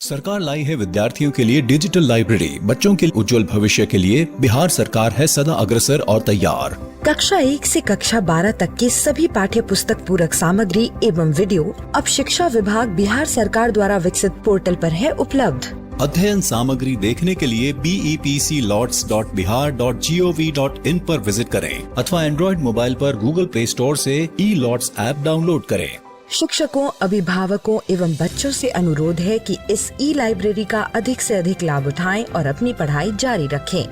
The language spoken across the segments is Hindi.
सरकार लाई है विद्यार्थियों के लिए डिजिटल लाइब्रेरी। बच्चों के उज्जवल भविष्य के लिए बिहार सरकार है सदा अग्रसर और तैयार। कक्षा 1 से कक्षा 12 तक की सभी पाठ्य पुस्तक पूरक सामग्री एवं वीडियो अब शिक्षा विभाग बिहार सरकार द्वारा विकसित पोर्टल पर है उपलब्ध। अध्ययन सामग्री देखने के लिए BEPCLots.bihar.gov.in पर विजिट करें अथवा एंड्रॉइड मोबाइल पर गूगल प्ले स्टोर से E-Lots ऐप डाउनलोड करें। शिक्षकों, अभिभावकों एवं बच्चों से अनुरोध है कि इस ई-लाइब्रेरी का अधिक से अधिक लाभ उठाएं और अपनी पढ़ाई जारी रखें।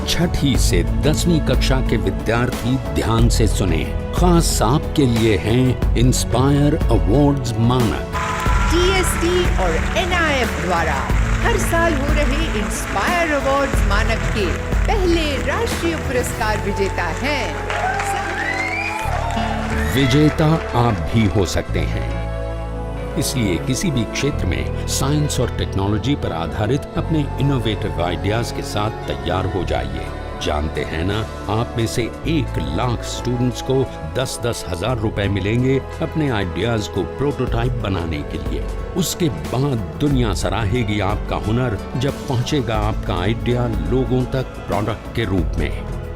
छठी से 10वीं कक्षा के विद्यार्थी ध्यान से सुने। खास आपके लिए हैं इंस्पायर अवार्ड्स मानक। DST और NIF द्वारा हर साल हो रहे इंस्पायर अवार्ड्स मानक के पहले राष्ट्रीय पुरस्कार विजेता हैं। विजेता आप भी हो सकते हैं, इसलिए किसी भी क्षेत्र में साइंस और टेक्नोलॉजी पर आधारित अपने इनोवेटिव आइडियाज के साथ तैयार हो जाइए। जानते हैं ना, आप में से 1 लाख स्टूडेंट्स को 10-10 हजार रुपए मिलेंगे अपने आइडियाज को प्रोटोटाइप बनाने के लिए। उसके बाद दुनिया सराहेगी आपका हुनर जब पहुंचेगा आपका आइडिया लोगों तक प्रोडक्ट के रूप में।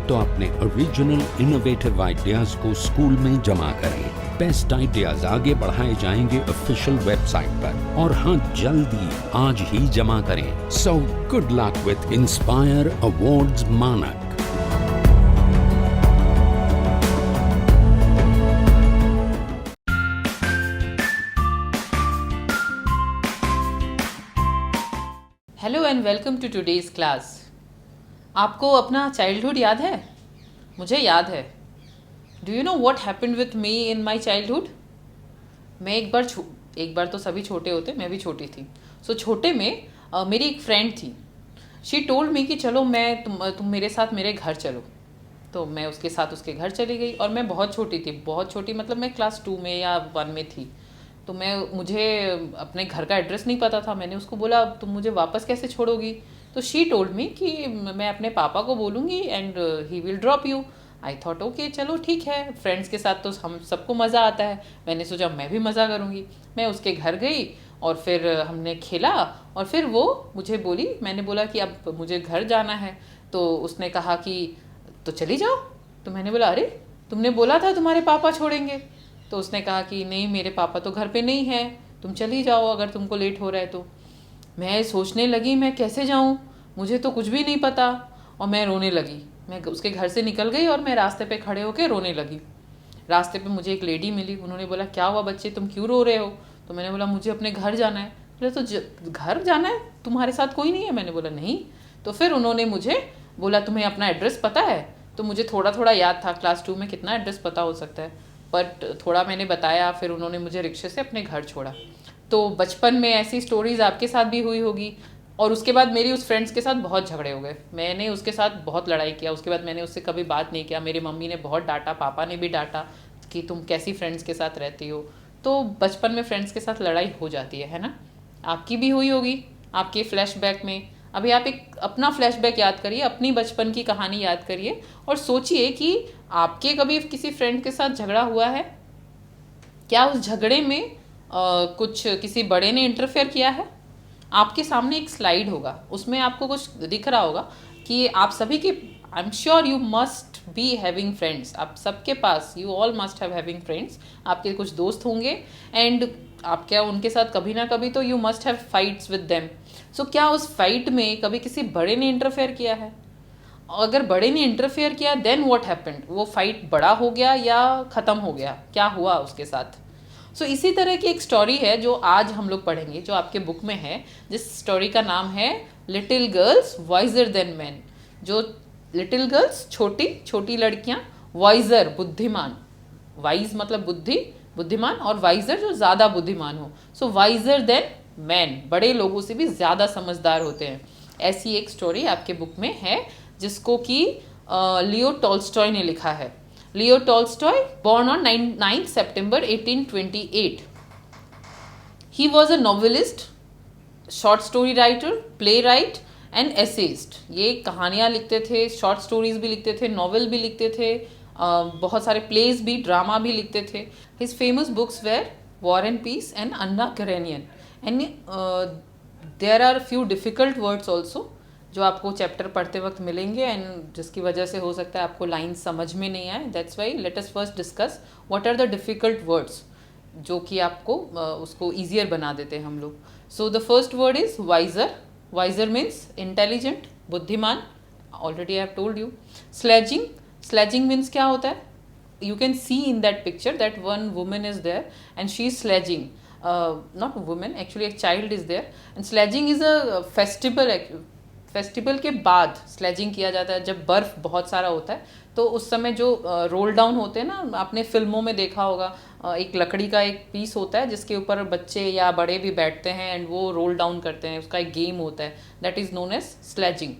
तो अपने ओरिजिनल इनोवेटिव आइडियाज को स्कूल में जमा करें। बेस्ट आइडियाज आगे बढ़ाए जाएंगे ऑफिशियल वेबसाइट पर, और हाँ, जल्दी आज ही जमा करें। So good luck with inspire awards मानक। Hello and welcome to today's class. आपको अपना चाइल्डहुड याद है? मुझे याद है। Do you know what happened with me in my childhood? मैं एक बार तो सभी छोटे होते, मैं भी छोटी थी। सो छोटे में मेरी एक फ्रेंड थी। शी टोल्ड मी कि चलो तुम मेरे साथ मेरे घर चलो। तो मैं उसके साथ उसके घर चली गई, और मैं बहुत छोटी थी, बहुत छोटी मतलब मैं क्लास 2 में या 1 में थी। तो मुझे अपने घर का एड्रेस नहीं पता था। मैंने उसको बोला, तुम मुझे वापस कैसे छोड़ोगी? तो शी टोल्ड मी कि मैं अपने पापा को बोलूँगी and he will drop you. I thought okay, चलो ठीक है, फ्रेंड्स के साथ तो हम सबको मज़ा आता है। मैंने सोचा मैं भी मज़ा करूँगी। मैं उसके घर गई और फिर हमने खेला, और फिर वो मुझे बोली, मैंने बोला कि अब मुझे घर जाना है। तो उसने कहा कि तो चली जाओ। तो मैंने बोला, अरे तुमने बोला था तुम्हारे पापा छोड़ेंगे। तो उसने कहा कि नहीं, मेरे पापा तो घर पे नहीं है, तुम चली जाओ अगर तुमको लेट हो रहा है तो। मैं सोचने लगी मैं कैसे जाऊँ, मुझे तो कुछ भी नहीं पता, और मैं रोने लगी। मैं उसके घर से निकल गई और मैं रास्ते पे खड़े होकर रोने लगी। रास्ते पे मुझे एक लेडी मिली, उन्होंने बोला, क्या हुआ बच्चे, तुम क्यों रो रहे हो? तो मैंने बोला, मुझे अपने घर जाना है। बोले, तो घर जाना है, तुम्हारे साथ कोई नहीं है? मैंने बोला नहीं। तो फिर उन्होंने मुझे बोला, तुम्हें अपना एड्रेस पता है? तो मुझे थोड़ा थोड़ा याद था, क्लास 2 में कितना एड्रेस पता हो सकता है, बट थोड़ा मैंने बताया। फिर उन्होंने मुझे रिक्शे से अपने घर छोड़ा। तो बचपन में ऐसी स्टोरीज आपके साथ भी हुई होगी। और उसके बाद मेरी उस फ्रेंड्स के साथ बहुत झगड़े हो गए। मैंने उसके साथ बहुत लड़ाई किया। उसके बाद मैंने उससे कभी बात नहीं किया। मेरी मम्मी ने बहुत डांटा, पापा ने भी डांटा कि तुम कैसी फ्रेंड्स के साथ रहती हो। तो बचपन में फ्रेंड्स के साथ लड़ाई हो जाती है ना? आपकी भी हुई होगी आपके फ्लैशबैक में। अभी आप एक अपना फ्लैशबैक याद करिए, अपनी बचपन की कहानी याद करिए, और सोचिए कि आपके कभी किसी फ्रेंड के साथ झगड़ा हुआ है क्या? उस झगड़े में कुछ किसी बड़े ने इंटरफेयर किया है? आपके सामने एक स्लाइड होगा, उसमें आपको कुछ दिख रहा होगा कि आप सभी के, I am sure you must be having friends. आप सबके पास, you all must have having friends. आपके कुछ दोस्त होंगे एंड आप क्या उनके साथ कभी ना कभी तो you must have fights with them. So क्या उस फाइट में कभी किसी बड़े ने इंटरफेयर किया है? अगर बड़े ने इंटरफेयर किया, देन व्हाट हैपेंड? वो फाइट बड़ा हो गया या ख़त्म हो गया? क्या हुआ उसके साथ? सो इसी तरह की एक स्टोरी है जो आज हम लोग पढ़ेंगे, जो आपके बुक में है, जिस स्टोरी का नाम है little girls visor than man. जो लिटिल गर्ल्स, छोटी छोटी लड़कियां, वाइजर बुद्धिमान, वाइज मतलब बुद्धिमान, और वाइजर जो ज़्यादा बुद्धिमान हो। सो वाइजर देन मैन, बड़े लोगों से भी ज़्यादा समझदार होते हैं। ऐसी एक स्टोरी आपके बुक में है, जिसको कि लियो टॉल्स्टॉय ने लिखा है। Leo Tolstoy, born on 9th September 1828. He was a novelist, short story writer, playwright and essayist. ये कहानियाँ लिखते थे, शॉर्ट स्टोरीज भी लिखते थे, नॉवेल भी लिखते थे, बहुत सारे प्लेज भी, ड्रामा भी लिखते थे. His famous books were war and peace and Anna Karenina. And there are few difficult words also जो आपको चैप्टर पढ़ते वक्त मिलेंगे एंड जिसकी वजह से हो सकता है आपको लाइन समझ में नहीं आए. That's why let us first discuss what are the difficult words जो कि आपको उसको ईजियर बना देते हैं हम लोग. So the first word is wiser. Wiser means intelligent, बुद्धिमान. Already I have told you. Sledging. Sledging means क्या होता है? You can see in that picture that one woman is there and she is sledging. Not a woman, actually a child is there. And sledging is a festival. Festival के बाद स्लेजिंग किया जाता है जब बर्फ़ बहुत सारा होता है. तो उस समय जो रोल डाउन होते हैं ना, आपने फिल्मों में देखा होगा, एक लकड़ी का एक पीस होता है जिसके ऊपर बच्चे या बड़े भी बैठते हैं एंड वो रोल डाउन करते हैं. उसका एक गेम होता है, that is known as sledging.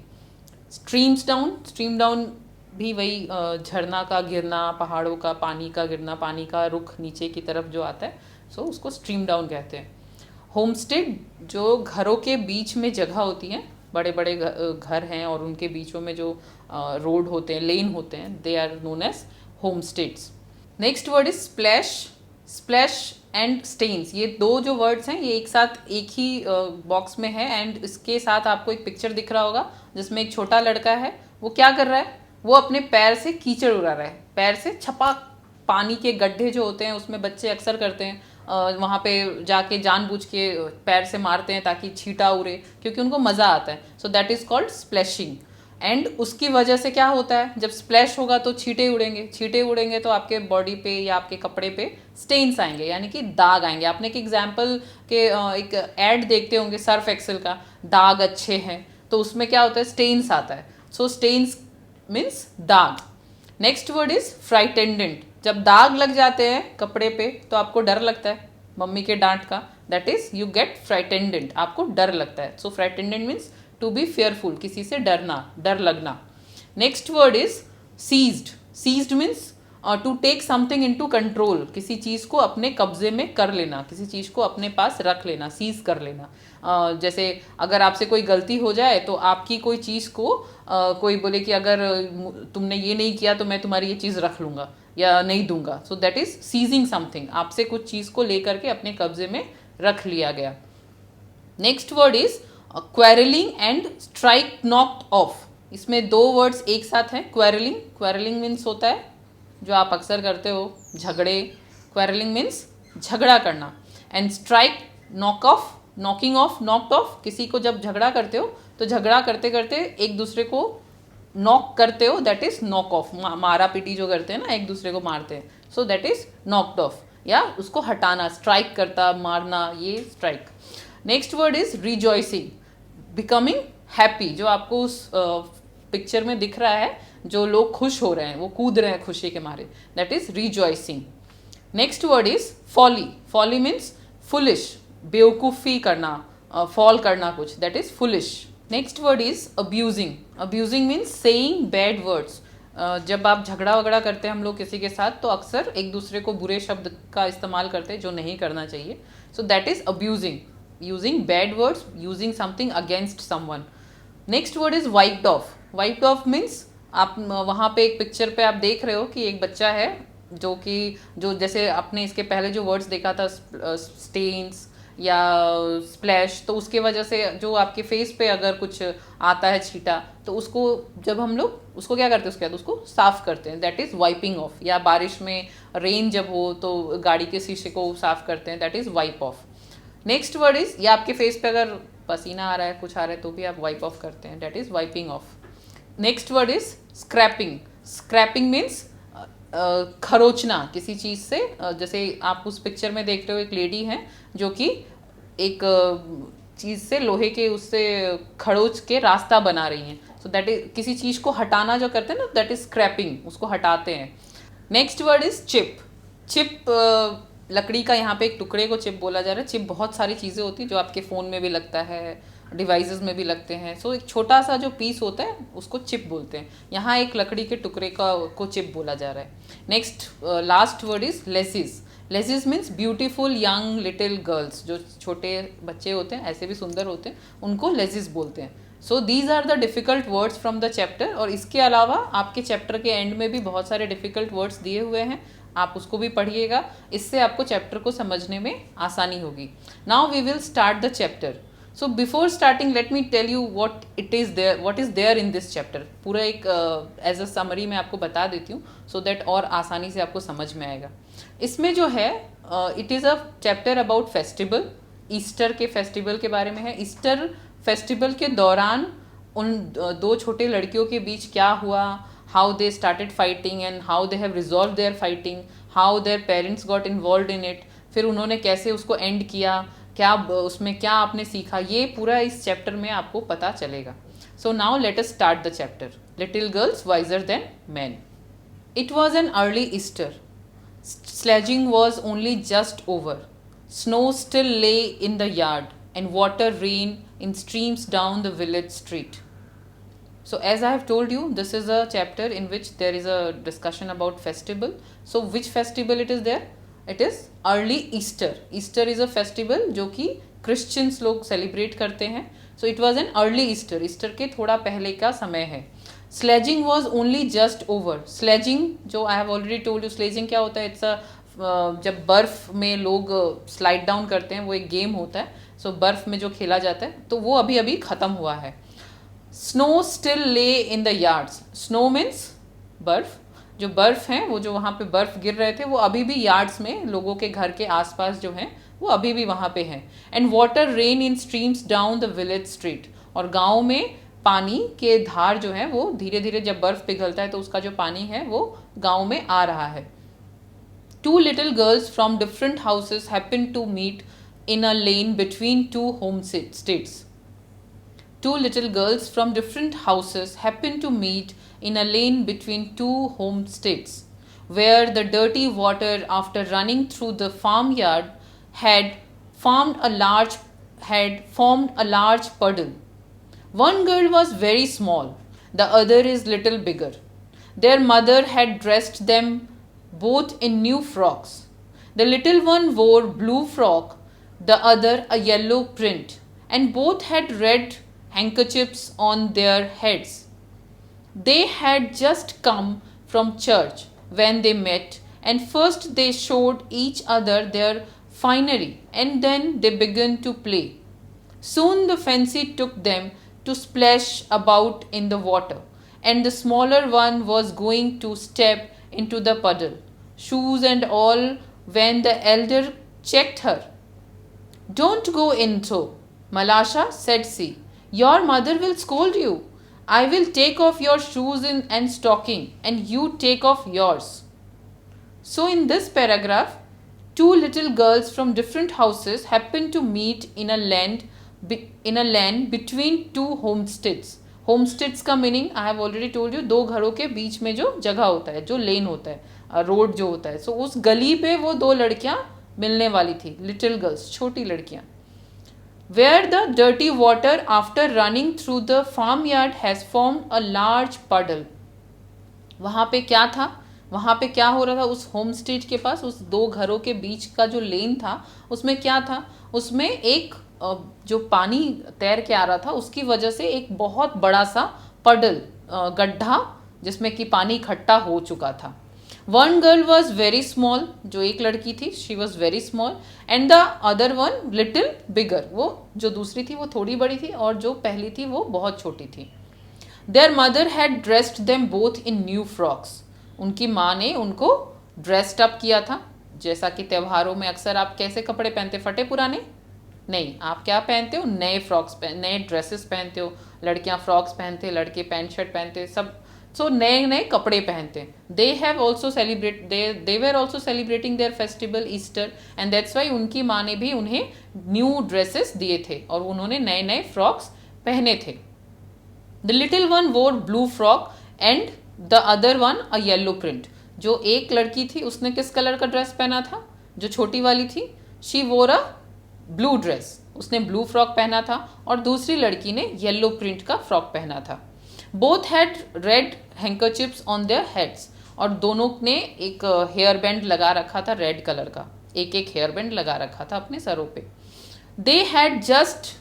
Streams down. Stream down भी वही झरना का गिरना, पहाड़ों का पानी का गिरना, पानी का रुख नीचे की तरफ जो आता है, सो उसको स्ट्रीम डाउन कहते हैं. होमस्टेड, जो घरों के बीच में जगह होती है, बड़े बड़े घर हैं और उनके बीचों में जो रोड होते हैं, लेन होते हैं, they are known as homesteads. Next word is splash. Splash and stains, ये दो जो वर्ड्स हैं ये एक साथ एक ही बॉक्स में है एंड इसके साथ आपको एक पिक्चर दिख रहा होगा जिसमें एक छोटा लड़का है. वो क्या कर रहा है? वो अपने पैर से कीचड़ उड़ा रहा है. पैर से छपा पानी के गड्ढे जो होते हैं उसमें बच्चे अक्सर करते हैं, वहाँ पे जाके जानबूझ के पैर से मारते हैं ताकि छींटा उड़े, क्योंकि उनको मज़ा आता है. So that is called splashing. And उसकी वजह से क्या होता है, जब स्प्लैश होगा तो छींटे उड़ेंगे. छींटे उड़ेंगे तो आपके बॉडी पे या आपके कपड़े पे स्टेन्स आएंगे, यानी कि दाग आएंगे. आपने एक एग्जाम्पल के एक ऐड देखते होंगे सर्फ एक्सेल का, दाग अच्छे हैं, तो उसमें क्या होता है, स्टेन्स आता है. सो स्टेन्स मीन्स दाग. Next word is frightened. जब दाग लग जाते हैं कपड़े पे तो आपको डर लगता है मम्मी के डांट का, that is you get frightened. आपको डर लगता है. So frightened means to be fearful, किसी से डरना, डर लगना. Next word is seized. Seized means to take something into control, किसी चीज़ को अपने कब्जे में कर लेना, किसी चीज़ को अपने पास रख लेना, सीज कर लेना. जैसे अगर आपसे कोई गलती हो जाए तो आपकी कोई चीज़ को कोई बोले कि अगर तुमने ये नहीं किया तो मैं तुम्हारी ये चीज़ रख लूँगा या नहीं दूंगा. So that is seizing something. आपसे कुछ चीज़ को लेकर के अपने कब्जे में रख लिया गया. Next word is quarrelling and strike knocked of. इसमें दो वर्ड्स एक साथ हैं. क्वेरलिंग. क्वेरलिंग मीन्स होता है जो आप अक्सर करते हो, झगड़े. क्वेरलिंग मीन्स झगड़ा करना. And strike knock off, knocking of, knocked of. किसी को जब झगड़ा करते हो तो झगड़ा करते करते एक दूसरे को नॉक करते हो, दैट इज नॉक ऑफ. मारा पीटी जो करते हैं ना, एक दूसरे को मारते हैं, सो दैट इज नॉक्ड ऑफ. या उसको हटाना, स्ट्राइक करता, मारना, ये strike. Next word is rejoicing. Becoming happy. जो आपको उस पिक्चर में दिख रहा है, जो लोग खुश हो रहे हैं, वो कूद रहे हैं खुशी के मारे, that is rejoicing. Next word is folly. Folly means foolish, बेवकूफ़ी करना, फॉल करना कुछ, that is foolish. Next word is abusing. Abusing means saying bad words. जब आप झगड़ा वगड़ा करते हैं हम लोग किसी के साथ तो अक्सर एक दूसरे को बुरे शब्द का इस्तेमाल करते हैं जो नहीं करना चाहिए. सो that is abusing. Using bad words, using something against someone. Next word is wiped off. Wiped off means आप वहाँ पे एक पिक्चर पे आप देख रहे हो कि एक बच्चा है जो जैसे आपने इसके पहले जो वर्ड्स देखा था, स्टेन्स या स्प्लैश, तो उसके वजह से जो आपके फेस पे अगर कुछ आता है छींटा, तो उसको जब हम लोग उसको क्या करते हैं, उसके बाद उसको साफ करते हैं, दैट इज़ वाइपिंग ऑफ. या बारिश में रेन जब हो तो गाड़ी के शीशे को साफ करते हैं, that is wipe off. Next word is, या आपके फेस पे अगर पसीना आ रहा है, कुछ आ रहा है, तो भी आप वाइप ऑफ करते हैं, that is wiping off. Next word is scraping. Scraping means खरोचना किसी चीज़ से. जैसे आप उस पिक्चर में देख रहे हो एक लेडी है जो कि एक चीज़ से, लोहे के उससे खरोच के रास्ता बना रही हैं. सो दैट इज किसी चीज़ को हटाना जो करते हैं ना, दैट इज स्क्रैपिंग, उसको हटाते हैं. Next word is chip. Chip लकड़ी का यहाँ पे एक टुकड़े को चिप बोला जा रहा है. चिप बहुत सारी चीज़ें होती हैं जो आपके फ़ोन में भी लगता है, डिवाइसेस में भी लगते हैं. सो एक छोटा सा जो पीस होता है उसको चिप बोलते हैं. यहाँ एक लकड़ी के टुकड़े को चिप बोला जा रहा है. Next last word is laces. Laces means beautiful young little girls. जो छोटे बच्चे होते हैं, ऐसे भी सुंदर होते हैं, उनको लेसिस बोलते हैं. So these are the difficult words from the chapter. और इसके अलावा आपके चैप्टर के एंड में भी बहुत सारे डिफ़िकल्ट वर्ड्स दिए हुए हैं, आप उसको भी पढ़िएगा, इससे आपको चैप्टर को समझने में आसानी होगी। Now we will start the chapter. So before starting let me tell you what is there in this chapter. पूरा एक एज अ समरी मैं आपको बता देती हूँ सो दैट और आसानी से आपको समझ में आएगा। इसमें जो है it is a chapter about festival, Easter के फेस्टिवल के बारे में है। ईस्टर फेस्टिवल के दौरान उन दो छोटे लड़कियों के बीच क्या हुआ, how they started fighting and how they have resolve their fighting, how their parents got involve in it, फिर उन्होंने कैसे उसको एंड किया, क्या उसमें क्या आपने सीखा, ये पूरा इस चैप्टर में आपको पता चलेगा। So now let us start the chapter. Little girls visor than man. It was an early Easter. Sledging was only just over. Snow still lay in the yard and water rained in streams down the village street. So as I have told you, this is a chapter in which there is a discussion about festival. So which festival it is there? It is early Easter. Easter is a festival जो कि Christians लोग celebrate करते हैं. So it was an early Easter. Easter के थोड़ा पहले का समय है। Sledging was only just over. Sledging जो I have already told you, sledging क्या होता है? इट्स अ जब बर्फ में लोग स्लाइड डाउन करते हैं, वो एक गेम होता है। सो बर्फ में जो खेला जाता है, तो वो अभी अभी ख़त्म हुआ है। स्नो स्टिल ले in the yards. Snow means बर्फ। जो बर्फ है, वो जो वहाँ पे बर्फ गिर रहे थे, वो अभी भी यार्ड्स में लोगों के घर के आसपास जो हैं वो अभी भी वहाँ पे हैं। And water rain in streams down the village street. और गाँव में पानी के धार जो है वो धीरे धीरे, जब बर्फ पिघलता है तो उसका जो पानी है वो गांव में आ रहा है। Two little girls from different houses happen to meet in a lane between two homesteads. Two little girls from different houses happen to meet in a lane between two homesteads where the dirty water after running through the farmyard had formed a large puddle. One girl was very small, the other is little bigger. Their mother had dressed them both in new frocks. The little one wore blue frock, the other a yellow print, and both had red handkerchiefs on their heads. They had just come from church when they met, and first they showed each other their finery, and then they began to play. Soon the fancy took them to splash about in the water, and the smaller one was going to step into the puddle, shoes and all, when the elder checked her. "Don't go in so, Malasha," said she. "Your mother will scold you. I will take off your shoes and stocking, and you take off yours." So in this paragraph, two little girls from different houses happened to meet in a land between two homesteads. Homesteads का meaning I have already told you, दो घरों के बीच में जो जगह होता है, जो लेन होता है, रोड जो होता है। सो उस गली पे वो दो लड़कियां मिलने वाली थी, लिटिल गर्ल्स, छोटी लड़कियां। Where the dirty water after running through the farmyard has formed a large puddle. वहाँ पे क्या था, वहाँ पे क्या हो रहा था? उस होम स्टेट के पास, उस दो घरों के बीच का जो लेन था, उसमें क्या था? उसमें एक जो पानी तैर के आ रहा था, उसकी वजह से एक बहुत बड़ा सा पडल, गड्ढा, जिसमें कि पानी इकट्ठा हो चुका था। One girl was very small, जो एक लड़की थी, she was very small, and the other one little bigger, वो जो दूसरी थी वो थोड़ी बड़ी थी, और जो पहली थी वो बहुत छोटी थी। Their mother had dressed them both in new frocks. उनकी माँ ने उनको ड्रेस्ड अप किया था। जैसा कि त्योहारों में अक्सर आप कैसे कपड़े पहनते, फटे पुराने नहीं, आप क्या पहनते हो? नए फ्रॉक्स, नए ड्रेसेस पहनते हो। लड़कियां फ्रॉक्स पहनते, लड़के पैंट शर्ट पहनते, सब सो नए नए कपड़े पहनते। They have also celebrate, they were also celebrating their festival Easter, and that's why उनकी माँ ने भी उन्हें न्यू ड्रेसेस दिए थे और उन्होंने नए नए फ्रॉक्स पहने थे। द लिटिल वन वोर blue frock and the other one a yellow print. जो एक लड़की थी उसने किस कलर का ड्रेस पहना था? जो छोटी वाली थी, शी वोर अ ब्लू ड्रेस, उसने ब्लू फ्रॉक पहना था, और दूसरी लड़की ने येलो प्रिंट का फ्रॉक पहना था। Both had red handkerchiefs on their heads, और दोनों ने एक हेयर बैंड लगा रखा था रेड कलर का, एक एक हेयर बैंड लगा रखा था अपने सरों पे। They had just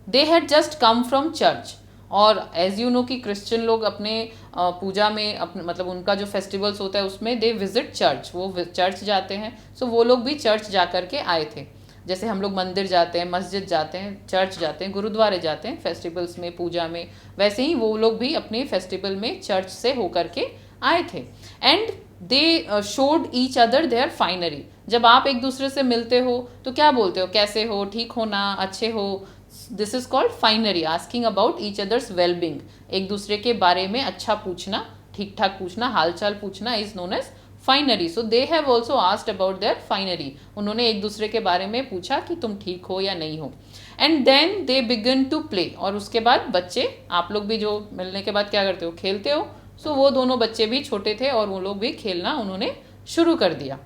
they had just come from church. और एज यू नो कि क्रिश्चियन लोग अपने पूजा में अपने मतलब उनका जो फेस्टिवल्स होता है उसमें दे विजिट चर्च, वो चर्च जाते हैं। सो वो लोग भी चर्च जा कर के आए थे, जैसे हम लोग मंदिर जाते हैं, मस्जिद जाते हैं, चर्च जाते हैं, गुरुद्वारे जाते हैं फेस्टिवल्स में, पूजा में, वैसे ही वो लोग भी अपने फेस्टिवल में चर्च से होकर के आए थे। And they showed each other their finery. जब आप एक दूसरे से मिलते हो तो क्या बोलते हो, कैसे हो, ठीक हो ना, अच्छे हो, this is called finery, asking about each others wellbeing. एक दूसरे के बारे में अच्छा पूछना, ठीक ठाक पूछना, हालचाल पूछना is known as finery. So they have also asked about their finery. उन्होंने एक दूसरे के बारे में पूछा कि तुम ठीक हो या नहीं हो। And then they began to play. और उसके बाद बच्चे, आप लोग भी जो मिलने के बाद क्या करते हो, खेलते हो। सो वो दोनों बच्चे भी छोटे थे और वो लोग भी खेलना उन्होंने शुरू कर दिया।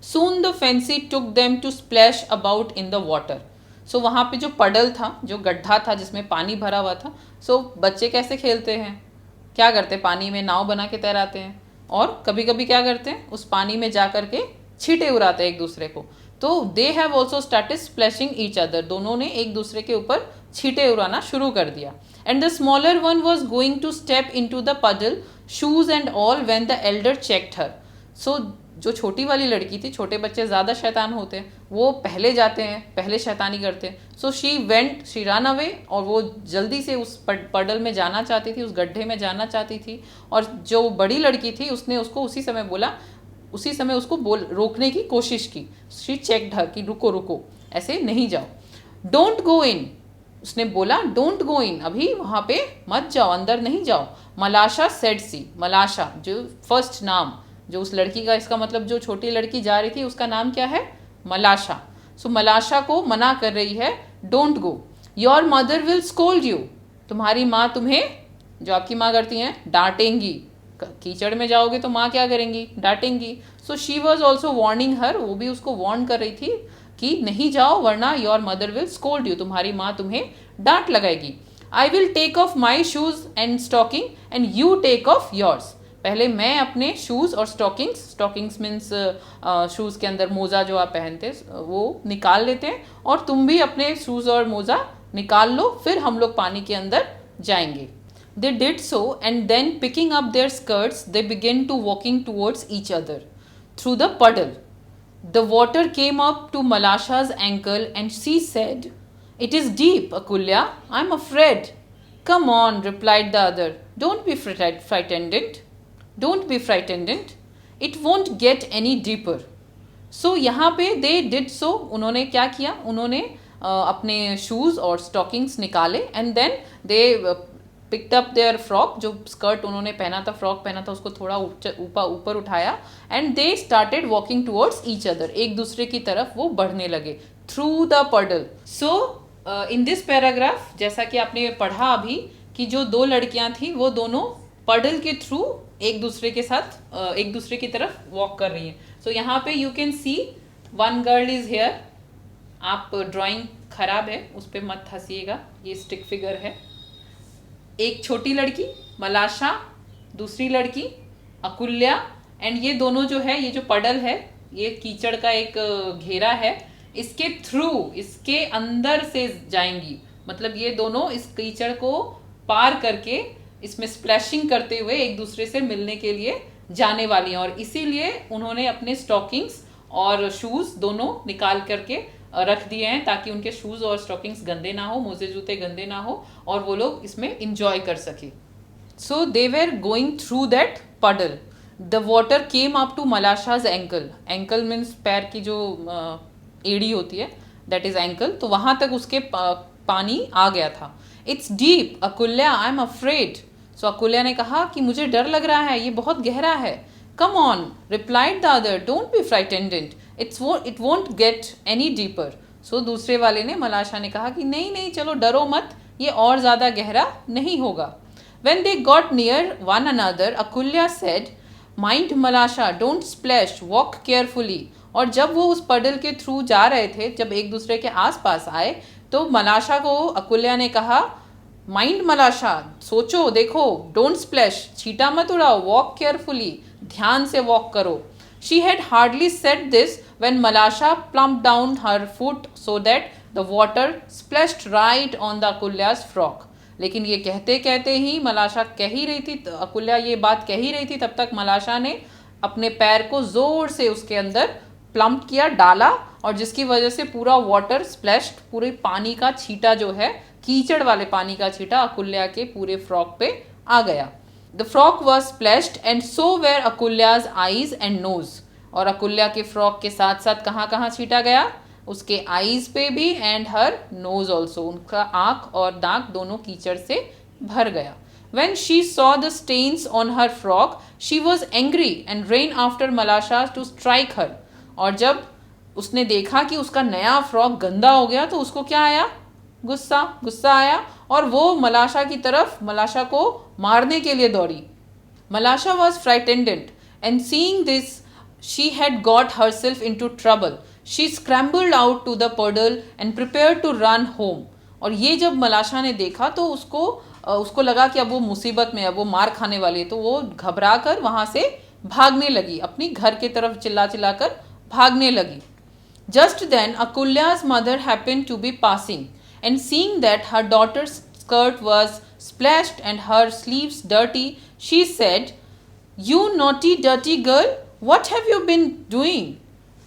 Soon the fancy took them to splash about in the water. So वहाँ पे जो पडल था, जो गड्ढा था जिसमें पानी भरा हुआ था, सो बच्चे कैसे खेलते हैं, क्या करते हैं, पानी में नाव बना के तैराते हैं और कभी कभी क्या करते हैं, उस पानी में जा कर के छींटे उड़ाते हैं एक दूसरे को। तो दे have also started splashing each other. दोनों ने एक दूसरे के ऊपर छींटे उड़ाना शुरू कर दिया। And the smaller one was going to step in to the puddle, shoes and all, when the elder checked her. So जो छोटी वाली लड़की थी, छोटे बच्चे ज़्यादा शैतान होते हैं, वो पहले जाते हैं, पहले शैतानी करते हैं। सो शी रन अवे, और वो जल्दी से उस पडल में जाना चाहती थी, उस गड्ढे में जाना चाहती थी। और जो बड़ी लड़की थी उसने उसको उसी समय उसको रोकने की कोशिश की। शी चेक्ड हर कि रुको रुको, ऐसे नहीं जाओ। डोंट गो इन, उसने बोला डोंट गो इन, अभी वहाँ पे मत जाओ, अंदर नहीं जाओ। मलाशा सेड सी, मलाशा जो फर्स्ट नाम जो उस लड़की का, इसका मतलब जो छोटी लड़की जा रही थी उसका नाम क्या है, मलाशा। सो मलाशा को मना कर रही है, don't go, your mother will scold you, तुम्हारी माँ तुम्हें, जो आपकी माँ करती हैं, डांटेंगी। कीचड़ में जाओगे तो माँ क्या करेंगी, डांटेंगी। So she was also warning her, वो भी उसको वार्न कर रही थी कि नहीं जाओ वरना your mother will scold you, तुम्हारी माँ तुम्हें डांट लगाएगी। I will take off my shoes and stocking and you take off yours. पहले मैं अपने शूज़ और स्टॉकिंग्स मीन्स शूज़ के अंदर मोज़ा जो आप पहनते वो निकाल लेते हैं, और तुम भी अपने शूज़ और मोज़ा निकाल लो, फिर हम लोग पानी के अंदर जाएंगे। They did so, and then picking up their skirts they begin to walking towards each other through the puddle. The water came up to Malasha's ankle and she said, it is deep Akulya, I am afraid. Come on, replied the other, don't be frightened, Don't be frightened, it won't get any deeper. So यहाँ पे they did so, उन्होंने क्या किया, उन्होंने अपने शूज़ और स्टॉकिंग्स निकाले, and then they picked up their frock, जो स्कर्ट उन्होंने पहना था, फ्रॉक पहना था, उसको थोड़ा ऊपर उठाया, and they started walking towards each other, एक दूसरे की तरफ वो बढ़ने लगे, थ्रू द पडल। सो इन दिस पैराग्राफ, जैसा कि आपने पढ़ा अभी, कि जो दो लड़कियां थी वो दोनों पडल के थ्रू एक दूसरे के साथ एक दूसरे की तरफ वॉक कर रही हैं। सो यहाँ पे you can see one girl is here. आप ड्राइंग खराब है उस पर मत हंसिएगा, ये स्टिक फिगर है। एक छोटी लड़की मलाशा, दूसरी लड़की अकुल्या, एंड ये दोनों जो है, ये जो पडल है, ये कीचड़ का एक घेरा है, इसके थ्रू, इसके अंदर से जाएंगी। मतलब ये दोनों इस कीचड़ को पार करके इसमें स्प्लैशिंग करते हुए एक दूसरे से मिलने के लिए जाने वाली हैं, और इसीलिए उन्होंने अपने स्टॉकिंग्स और शूज़ दोनों निकाल करके रख दिए हैं, ताकि उनके शूज़ और स्टॉकिंग्स गंदे ना हो, मोजे जूते गंदे ना हो, और वो लोग इसमें इंजॉय कर सके। So they were going through that puddle. The water came up to Malasha's ankle. Ankle means पैर की जो एड़ी होती है, दैट इज एंकल। तो वहां तक उसके पानी आ गया था। It's deep Akulya, I am afraid. So Akulya ने कहा कि मुझे डर लग रहा है, ये बहुत गहरा है। Come on, replied the other, don't be frightened, it won't get any deeper. So दूसरे वाले ने, मलाशा ने कहा कि नहीं नहीं, चलो डरो मत, ये और ज़्यादा गहरा नहीं होगा। When they got near one another, अकुल्या said, Mind मलाशा, don't splash, walk carefully. और जब वो उस पडल के थ्रू जा रहे थे, जब एक दूसरे के आसपास आए, तो मलाशा को अकुल्या ने कहा, माइंड मलाशा, सोचो, देखो, डोंट स्प्लैश, छींटा मत उड़ाओ, वॉक केयरफुली, ध्यान से वॉक करो। She had hardly said this when Malasha plumped down her foot so that the water splashed right on the Akulya's frock. लेकिन ये कहते कहते ही मलाशा कह ही रही थी, अकुल्या ये बात कह ही रही थी, तब तक मलाशा ने अपने पैर को जोर से उसके अंदर प्लम्प किया, डाला, और जिसकी वजह से पूरा वाटर स्प्लैश्ड, पूरे पानी का छींटा जो है, कीचड़ वाले पानी का छींटा अकुल्या के पूरे फ्रॉक पे आ गया। The frock was splashed and so were Akulya's eyes and nose. और अकुल्या के फ्रॉक के साथ साथ कहाँ कहाँ छींटा गया? उसके आईज पे भी एंड हर नोज ऑल्सो, उनका आंख और नाक दोनों कीचड़ से भर गया। When she saw the stains on her frock, she was angry and ran after Malasha to strike her. और जब उसने देखा कि उसका नया फ्रॉक गंदा हो गया तो उसको क्या आया? गुस्सा आया, और वो मलाशा की तरफ, मलाशा को मारने के लिए दौड़ी। Malasha was frightened and seeing this she had got herself into trouble. She scrambled out to the puddle and prepared to run home. और ये जब मलाशा ने देखा तो उसको लगा कि अब वो मुसीबत में, अब वो मार खाने वाली है, तो वो घबरा कर वहाँ से भागने लगी, अपनी घर की तरफ चिल्ला चिल्ला कर भागने लगी। Just then Akulya's mother happened to be passing and seeing that her daughter's skirt was splashed and her sleeves dirty, she said, "You naughty dirty girl, what have you been doing?"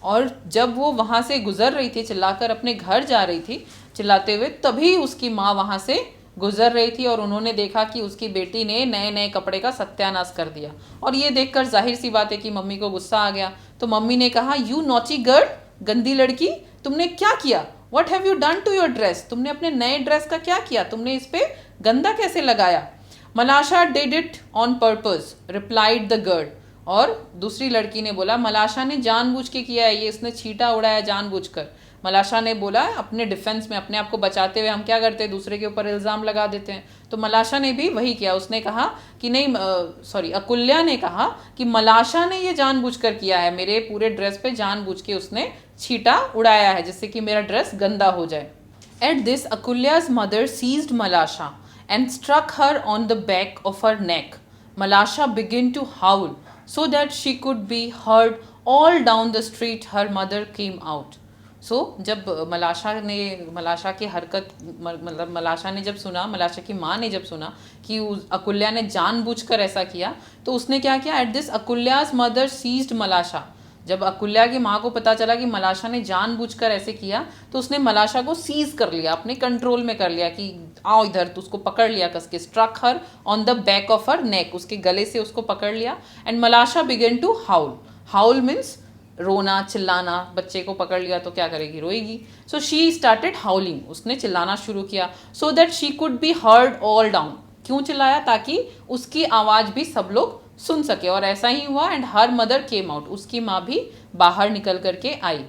और जब वो वहाँ से गुजर रही थी, चिल्लाकर अपने घर जा रही थी चिल्लाते हुए, तभी उसकी माँ वहाँ से गुजर रही थी और उन्होंने देखा कि उसकी बेटी ने नए नए कपड़े का सत्यानाश कर दिया। और ये देखकर जाहिर सी बात है कि मम्मी को गुस्सा आ गया। तो मम्मी ने कहा, यू नॉटी गर्ल, गंदी लड़की, तुमने क्या किया? What have you done to your dress? तुमने अपने नए ड्रेस का क्या किया? तुमने इस पे गंदा कैसे लगाया? मलाशा did it on purpose, replied the girl. और दूसरी लड़की ने बोला, मलाशा ने जानबूझ के किया है, ये इसने छींटा उड़ाया जानबूझकर। मलाशा ने बोला, अपने डिफेंस में, अपने आप को बचाते हुए हम क्या करते हैं, दूसरे के ऊपर इल्ज़ाम लगा देते हैं। तो मलाशा ने भी वही किया, उसने कहा कि नहीं, अकुल्या ने कहा कि मलाशा ने ये जानबूझकर किया है, मेरे पूरे ड्रेस पे जानबूझ के उसने छींटा उड़ाया है जिससे कि मेरा ड्रेस गंदा हो जाए। At this Akulya's mother seized Malasha and struck her on the back of her neck. Malasha begin to howl so that she could be heard all down the street. Her mother came out. So जब मलाशा की हरकत, मतलब मलाशा ने जब सुना, मलाशा की माँ ने जब सुना कि अकुल्या ने जानबूझकर ऐसा किया, तो उसने क्या किया? At this Akulya's mother seized Malasha. जब अकुल्या की माँ को पता चला कि मलाशा ने जानबूझकर ऐसे किया, तो उसने मलाशा को सीज कर लिया, अपने कंट्रोल में कर लिया कि आओ इधर, तो उसको पकड़ लिया कस के। Struck her on the back of her neck, उसके गले से उसको पकड़ लिया। And Malasha began to howl. Howl means रोना, चिल्लाना। बच्चे को पकड़ लिया तो क्या करेगी? रोएगी। सो शी स्टार्टेड हाउलिंग, उसने चिल्लाना शुरू किया। So that she could be heard all down. क्यों चिल्लाया? ताकि उसकी आवाज़ भी सब लोग सुन सके। और ऐसा ही हुआ। And her mother came out, उसकी माँ भी बाहर निकल करके आई।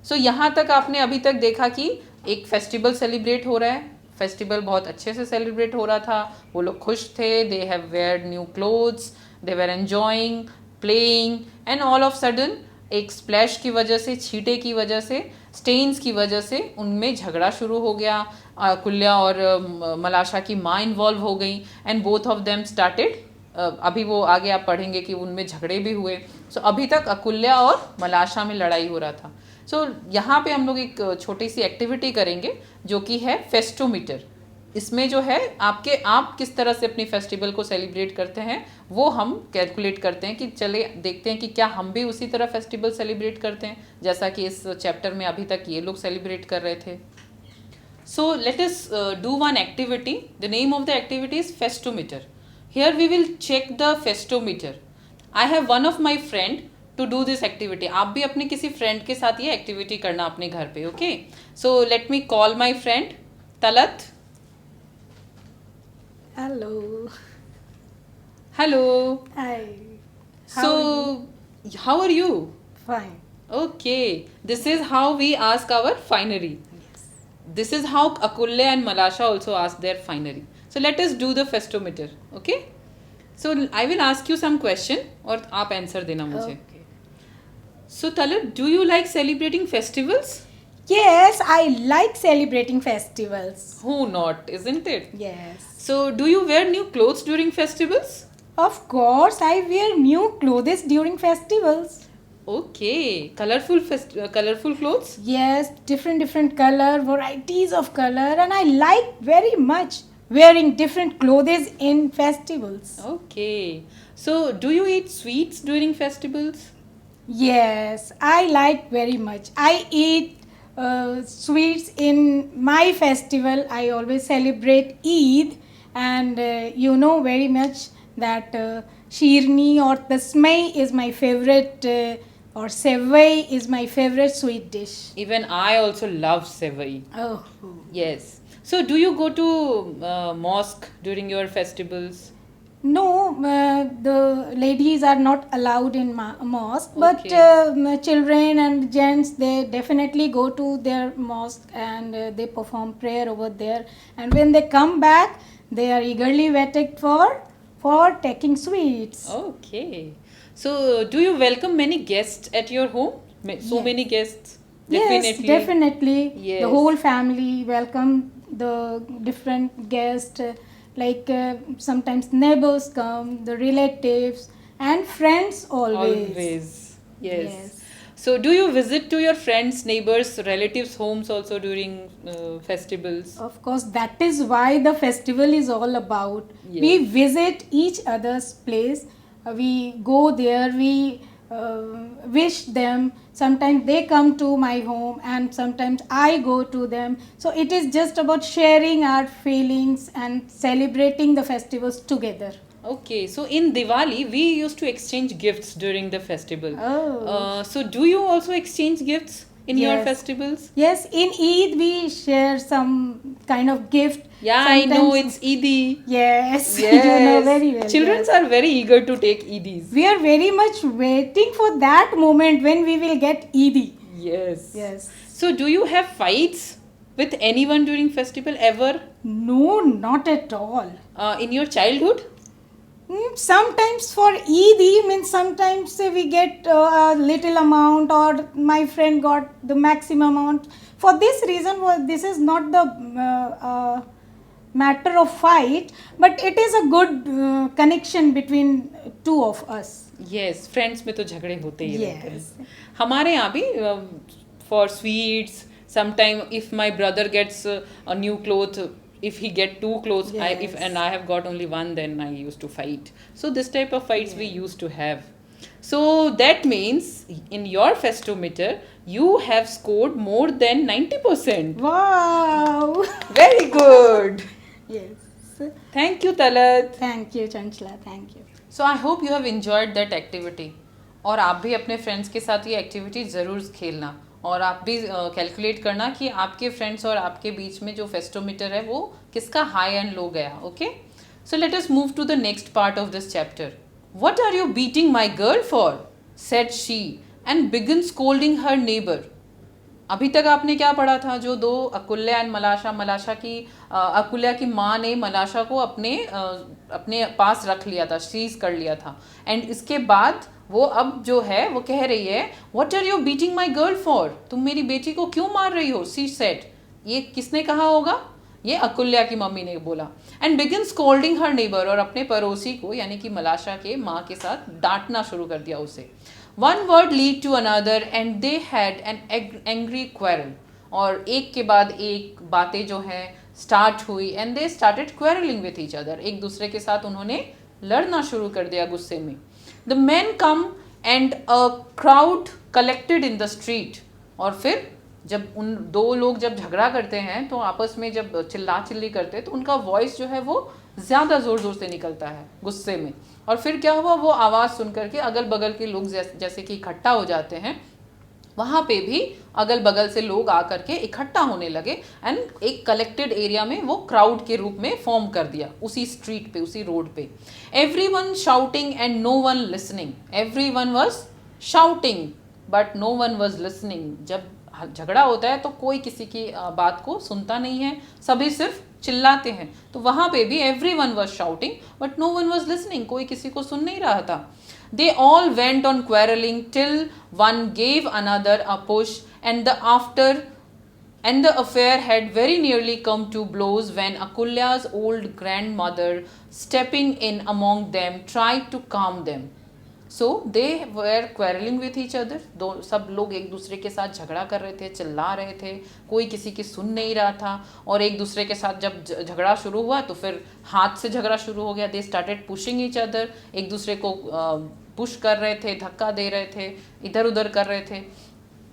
सो यहाँ तक आपने अभी तक देखा कि एक फेस्टिवल सेलिब्रेट हो रहा है। फेस्टिवल बहुत अच्छे से सेलिब्रेट हो रहा था, वो लोग खुश थे, they have wear new clothes, they were enjoying, playing, and all of sudden एक स्प्लैश की वजह से, छींटे की वजह से, स्टेन्स की वजह से उनमें झगड़ा शुरू हो गया। अकुल्या और मलाशा की माँ इन्वॉल्व हो गई and both of them started, अभी वो आगे आप पढ़ेंगे कि उनमें झगड़े भी हुए। सो अभी तक अकुल्या और मलाशा में लड़ाई हो रहा था। सो यहाँ पे हम लोग एक छोटी सी एक्टिविटी करेंगे जो कि है फेस्टोमीटर। इसमें जो है आप किस तरह से अपनी फेस्टिवल को सेलिब्रेट करते हैं वो हम कैलकुलेट करते हैं कि चले देखते हैं कि क्या हम भी उसी तरह फेस्टिवल सेलिब्रेट करते हैं जैसा कि इस चैप्टर में अभी तक ये लोग सेलिब्रेट कर रहे थे। So let us do one activity. The name of the activity is festometer. Here we will check the festometer. I have one of my friend to do this activity. आप भी अपने किसी friend के साथ ये activity करना अपने घर पे, okay? So let me call my friend Talat. Hello. Hello. Hi. How are you? Fine. Okay. This is how we ask our finery. Yes. This is how Akulya and Malasha also ask their finery. So let us do the festometer, okay? So I will ask you some question और आप आंसर देना मुझे। Okay. So Talat, do you like celebrating festivals? Yes, I like celebrating festivals. Who not, isn't it? Yes. So do you wear new clothes during festivals? Of course, I wear new clothes during festivals. Okay, colorful clothes. Yes, different color, varieties of color, and I like very much wearing different clothes in festivals. Okay, so do you eat sweets during festivals? Yes, I like very much. I eat sweets in my festival. I always celebrate Eid, and you know very much that shirni or tasmai is my favorite, or sevai is my favorite sweet dish. Even I also love sevai. Oh. Yes. So do you go to mosque during your festivals? No, the ladies are not allowed in mosque, but Okay. children and gents, they definitely go to their mosque and they perform prayer over there. And when they come back, they are eagerly waiting for taking sweets. Okay. So do you welcome many guests at your home? So Yes. many guests. Yes, definitely. Yes. The whole family welcome the different guests. Like sometimes neighbors come, the relatives and friends always. Always. Yes. Yes. So do you visit to your friends, neighbors, relatives' homes also during festivals? Of course, that is why the festival is all about. Yes. We visit each other's place. We go there. We wish them. Sometimes they come to my home, and sometimes I go to them. So it is just about sharing our feelings and celebrating the festivals together. Okay, so in Diwali, we used to exchange gifts during the festival. Oh. So do you also exchange gifts in your Yes. festivals? Yes, in Eid we share some kind of gift. Yeah, I know Sometimes- it's Eidi. Yes, Yes. you know very well. Children yes. are very eager to take Eidis. We are very much waiting for that moment when we will get Eid. Yes. Yes. So do you have fights with anyone during festival ever No, not at all. in your childhood? Sometimes for Eid means sometimes we get a little amount or my friend got the maximum amount. For this reason, this is not the matter of fight, but it is a good connection between two of us. Yes, friends में तो झगड़े होते ही रहते Yes. हैं. हमारे यहाँ भी for sweets, sometime if my brother gets a new cloth, if he get two clothes, Yes. and I have got only one, then I used to fight. So this type of fights we used to have. So that means in your festometer you have scored more than 90%. Wow! Very good. Yes. Thank you, Talat. Thank you, Chanchla. Thank you. So I hope you have enjoyed that activity और आप भी अपने फ्रेंड्स के साथ ये एक्टिविटी ज़रूर खेलना और आप भी कैलकुलेट करना कि आपके फ्रेंड्स और आपके बीच में जो फेस्टोमीटर है वो किसका हाई एंड लो गया. Okay, so let us move to the next part of this chapter. What are you beating my girl for, said she and began scolding her neighbour. अभी तक आपने क्या पढ़ा था, जो दो अकुल्या एंड मलाशा की अकुल्या की माँ ने मलाशा को अपने पास रख लिया था, सीज कर लिया था. एंड इसके बाद वो अब जो है वो कह रही है what are you beating my girl for, तुम मेरी बेटी को क्यों मार रही हो. शी सेड, ये किसने कहा होगा, ये अकुल्या की मम्मी ने बोला. And begin scolding her neighbour, और अपने पड़ोसी को यानी कि मलाशा के माँ के साथ डांटना शुरू कर दिया उसे. One word lead to another and they had an angry quarrel. और एक के बाद एक बातें जो हैं स्टार्ट हुई and they started quarreling with each other. एक दूसरे के साथ उन्होंने लड़ना शुरू कर दिया गुस्से में. The men come and a crowd collected in the street. और फिर जब उन दो लोग जब झगड़ा करते हैं तो आपस में जब चिल्ला चिल्ली करते हैं तो उनका वॉइस जो है वो ज़्यादा ज़ोर ज़ोर से निकलता है गुस्से में. और फिर क्या हुआ, वो आवाज़ सुन करके अगल बगल के लोग जैसे कि इकट्ठा हो जाते हैं, वहाँ पे भी अगल बगल से लोग आकर के इकट्ठा होने लगे एंड एक कलेक्टेड एरिया में वो क्राउड के रूप में फॉर्म कर दिया उसी स्ट्रीट पे, उसी रोड पे. Everyone shouting and no one listening. Everyone was shouting but no one was listening. जब झगड़ा होता है तो कोई किसी की बात को सुनता नहीं है, सभी सिर्फ चिल्लाते हैं. तो वहाँ पे भी everyone was shouting but no one was listening, कोई किसी को सुन नहीं रहा था. They all went on quarreling till one gave another a push and the affair had very nearly come to blows when Akulya's old grandmother stepping in among them tried to calm them. So they where quarrelling with each other, दो सब लोग एक दूसरे के साथ झगड़ा कर रहे थे, चिल्ला रहे थे, कोई किसी की सुन नहीं रहा था। और एक दूसरे के साथ जब झगड़ा शुरू हुआ तो फिर हाथ से झगड़ा शुरू हो गया। They started pushing each other, एक दूसरे को पुश कर रहे थे, धक्का दे रहे थे, इधर उधर कर रहे थे।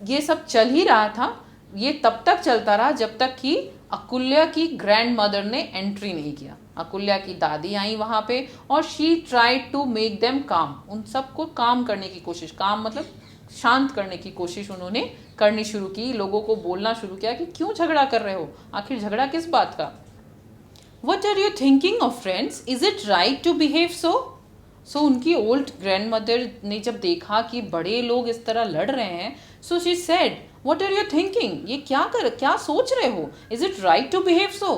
ये सब चल ही रहा था। ये तब तक चलता रहा जब तक कि अकुल्या की ग्रैंड मदर ने एंट्री नहीं किया। अकुल्या की दादी आई वहाँ पे और she tried to make them calm, उन सबको काम करने की कोशिश, काम मतलब शांत करने की कोशिश उन्होंने करनी शुरू की। लोगों को बोलना शुरू किया कि क्यों झगड़ा कर रहे हो, आखिर झगड़ा किस बात का। What are you thinking of friends, is it right to behave so. So उनकी ओल्ड ग्रैंड मदर ने जब देखा कि बड़े लोग इस तरह लड़ रहे हैं, so she said what are you thinking, ये क्या सोच रहे हो, is it right to behave so,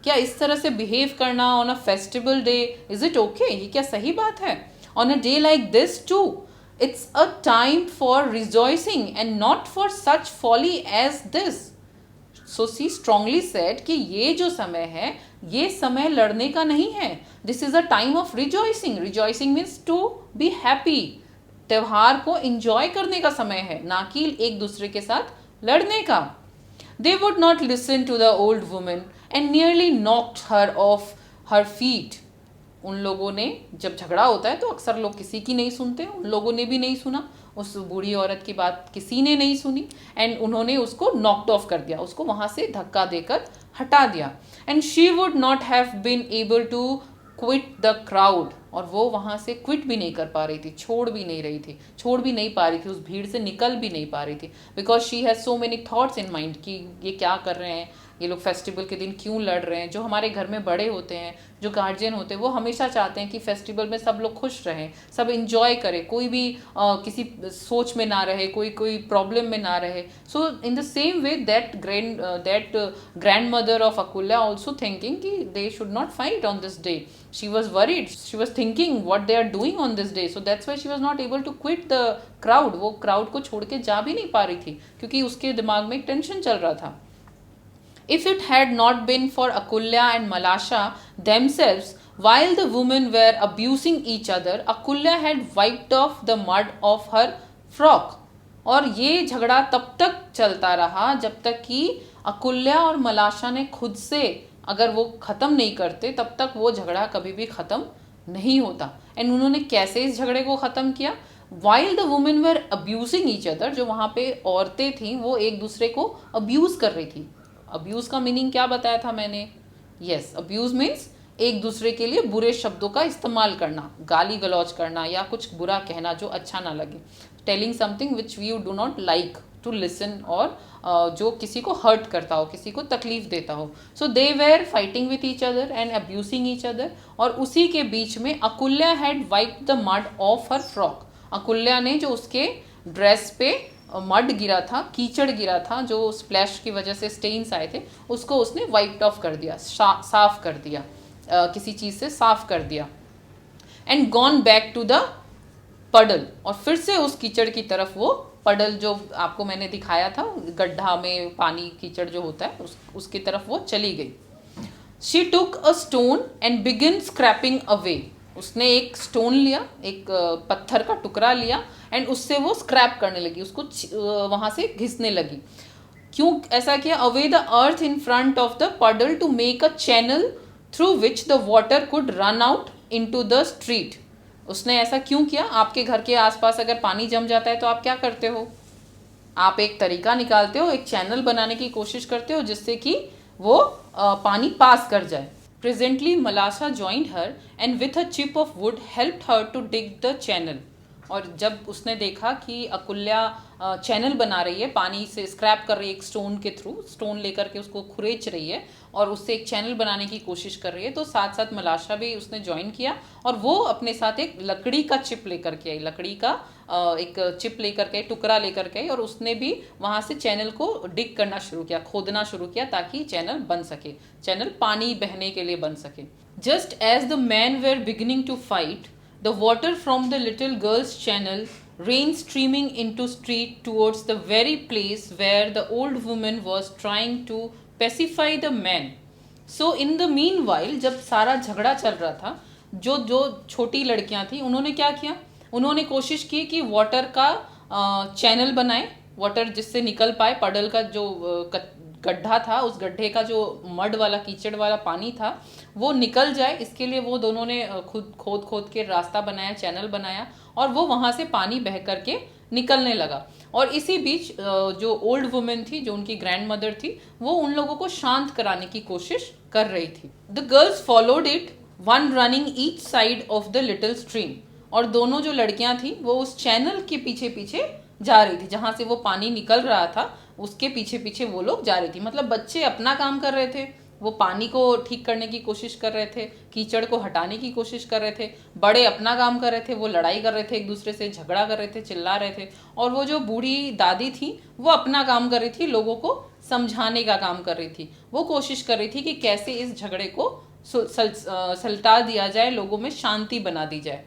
क्या इस तरह से बिहेव करना on a festival day, is it okay, ये क्या सही बात है। On a day like this too, it's a time for rejoicing and not for such folly as this. So she strongly said कि ये जो समय है, ये समय लड़ने का नहीं है। This is a time of rejoicing, rejoicing means to be happy, त्योहार को एंजॉय करने का समय है, ना कि एक दूसरे के साथ लड़ने का। They would not listen to the old woman and nearly knocked her off her feet. उन लोगों ने, जब झगड़ा होता है तो अक्सर लोग किसी की नहीं सुनते, उन लोगों ने भी नहीं सुना, उस बूढ़ी औरत की बात किसी ने नहीं सुनी एंड उन्होंने उसको नॉक्ड ऑफ कर दिया, उसको वहाँ से धक्का देकर हटा दिया। And she would not have been able to quit the crowd, और वो वहाँ से क्विट भी नहीं कर पा रही थी, छोड़ भी नहीं पा रही थी, उस भीड़ से निकल भी नहीं पा रही थी। Because she has so many thoughts in mind कि ये क्या कर रहे हैं, ये लोग फेस्टिवल के दिन क्यों लड़ रहे हैं। जो हमारे घर में बड़े होते हैं, जो गार्जियन होते हैं, वो हमेशा चाहते हैं कि फेस्टिवल में सब लोग खुश रहें, सब इंजॉय करें, कोई भी किसी सोच में ना रहे, कोई प्रॉब्लम में ना रहे। So in the same way that grand mother of Akulya also thinking कि they should not fight on this day. She was worried, she was thinking what they are doing on this day, so that's why she was not able to quit the crowd. वो crowd को छोड़ के जा भी नहीं पा रही थी क्योंकि उसके दिमाग में एक टेंशन चल रहा था। If it had not been for Akulya and Malasha themselves, while the women were abusing each other, Akulya had wiped off the mud of her frock. और ये झगड़ा तब तक चलता रहा जब तक कि अकुल्या और मलाशा ने खुद से, अगर वो ख़त्म नहीं करते तब तक वो झगड़ा कभी भी ख़त्म नहीं होता। एंड उन्होंने कैसे इस झगड़े को ख़त्म किया। While the women where abusing each other, जो वहाँ पे औरतें थीं वो एक दूसरे को अब्यूज़ कर रही थी। अब्यूज़ का मीनिंग क्या बताया था मैंने? यस, अब्यूज़ मीन्स एक दूसरे के लिए बुरे शब्दों का इस्तेमाल करना, गाली गलौज करना या कुछ बुरा कहना जो अच्छा ना लगे। Telling something which we do not like to listen, और जो किसी को हर्ट करता हो, किसी को तकलीफ देता हो। So they were fighting with each other and abusing each other. और उसी के बीच में Akulya had wiped the mud of her frock. Akulya ने जो उसके ड्रेस पे मड गिरा था, कीचड़ गिरा था, जो स्प्लैश की वजह से स्टेन्स आए थे, उसको उसने वाइप्ड ऑफ कर दिया, साफ कर दिया, किसी चीज़ से साफ कर दिया। And gone back to the puddle, और फिर से उस कीचड़ की तरफ, वो पडल जो आपको मैंने दिखाया था, गड्ढा में पानी कीचड़ जो होता है, उसकी तरफ वो चली गई। She took a stone and begin scraping away. उसने एक स्टोन लिया, एक पत्थर का टुकड़ा लिया एंड उससे वो स्क्रैप करने लगी, उसको वहाँ से घिसने लगी। क्यों ऐसा किया? Away the earth in front of the puddle to make a channel through which the water could run out into the street. उसने ऐसा क्यों किया? आपके घर के आसपास अगर पानी जम जाता है तो आप क्या करते हो? आप एक तरीका निकालते हो, एक चैनल बनाने की कोशिश करते हो जिससे कि वो पानी पास कर जाए। Presently Malasha joined her and with a chip of wood helped her to dig the channel. और जब उसने देखा कि अकुल्या चैनल बना रही है, पानी से स्क्रैप कर रही है, एक स्टोन के थ्रू, स्टोन लेकर के उसको खुरेच रही है और उससे एक चैनल बनाने की कोशिश कर रही है, तो साथ साथ मलाशा भी उसने ज्वाइन किया और वो अपने साथ एक लकड़ी का चिप लेकर के आई, लकड़ी का एक चिप लेकर के, टुकड़ा लेकर के आई, और उसने भी वहाँ से चैनल को डिग करना शुरू किया, खोदना शुरू किया ताकि चैनल बन सके, चैनल पानी बहने के लिए बन सके। Just as the men were beginning to fight, the water from the little girl's channel rain streaming into street towards the very place where the old woman was trying to pacify the man. So in the meanwhile, जब सारा झगड़ा चल रहा था, जो छोटी लड़कियां थी उन्होंने क्या किया? उन्होंने कोशिश की कि वाटर का चैनल बनाए, वाटर जिससे निकल पाए, पडल का जो गड्ढा था, उस गड्ढे का जो मड वाला कीचड़ वाला पानी था वो निकल जाए, इसके लिए वो दोनों ने खुद खोद खोद के रास्ता बनाया, चैनल बनाया, और वो वहां से पानी बह करके निकलने लगा। और इसी बीच जो ओल्ड वुमेन थी, जो उनकी ग्रैंड मदर थी, वो उन लोगों को शांत कराने की कोशिश कर रही थी। The girls followed it, one running each side of the little stream. और दोनों जो लड़कियां थी वो उस चैनल के पीछे पीछे जा रही थी, जहां से वो पानी निकल रहा था उसके पीछे पीछे वो लोग जा रही थी। मतलब बच्चे अपना काम कर रहे थे, वो पानी को ठीक करने की कोशिश कर रहे थे, कीचड़ को हटाने की कोशिश कर रहे थे, बड़े अपना काम कर रहे थे, वो लड़ाई कर रहे थे, एक दूसरे से झगड़ा कर रहे थे, चिल्ला रहे थे। और वो जो बूढ़ी दादी थी वो अपना काम कर रही थी, लोगों को समझाने का काम कर रही थी। वो कोशिश कर रही थी कि कैसे इस झगड़े को सुलटा दिया जाए, लोगों में शांति बना दी जाए।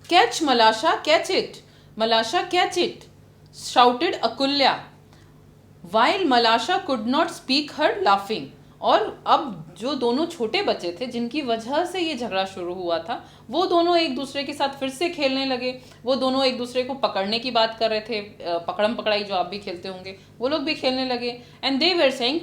Catch मलाशा, catch it, मलाशा catch it, shouted अकुल्या, while मलाशा could not speak her laughing। और अब जो दोनों छोटे बच्चे थे जिनकी वजह से ये झगड़ा शुरू हुआ था, वो दोनों एक दूसरे के साथ फिर से खेलने लगे। वो दोनों एक दूसरे को पकड़ने की बात कर रहे थे, पकड़म पकड़ाई जो आप भी खेलते होंगे, वो लोग भी खेलने लगे। And they were saying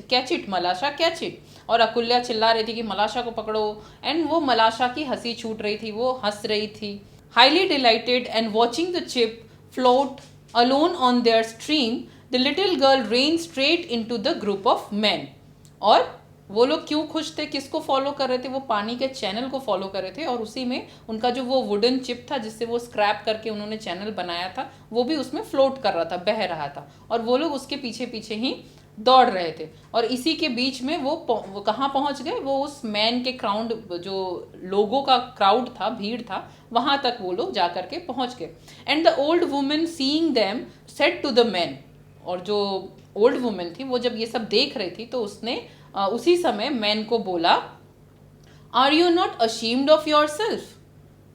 catch it मलाशा, catch it. और अकुल्या चिल्ला रही थी कि मलाशा को पकड़ो, एंड वो मलाशा की हंसी छूट रही थी, वो हंस रही थी। Highly delighted and watching the chip float alone on their stream, the little girl ran straight into the group of men। और वो लोग क्यों खुश थे, किसको फॉलो कर रहे थे? वो पानी के चैनल को फॉलो कर रहे थे, और उसी में उनका जो वो वुडन चिप था जिससे वो स्क्रैप करके उन्होंने चैनल बनाया था, वो भी उसमें फ्लोट कर रहा था, बह रहा था, और वो लोग उसके पीछे पीछे ही दौड़ रहे थे। और इसी के बीच में वो कहाँ पहुंच गए? वो उस मैन के क्राउड, जो लोगों का क्राउड था, भीड़ था, वहां तक वो लोग जा करके पहुंच गए। And the old woman seeing them said to the man. और जो ओल्ड वुमेन थी वो जब ये सब देख रही थी तो उसने उसी समय मैन को बोला, are you not ashamed of your self?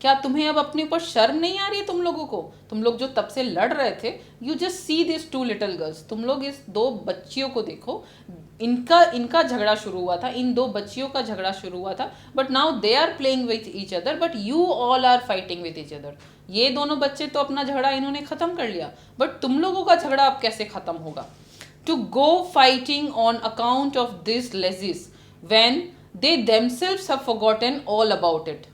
क्या तुम्हें अब अपने ऊपर शर्म नहीं आ रही है? तुम लोगों को, तुम लोग जो तब से लड़ रहे थे, you just see this two little girls, तुम लोग इस दो बच्चियों को देखो, इनका झगड़ा शुरू हुआ था, इन दो बच्चियों का झगड़ा शुरू हुआ था, but now they are playing with each other, but you all are fighting with each other. ये दोनों बच्चे तो अपना झगड़ा इन्होंने खत्म कर लिया, बट तुम लोगों का झगड़ा अब कैसे खत्म होगा? To go fighting on account of this lasses when they themselves have forgotten all about it.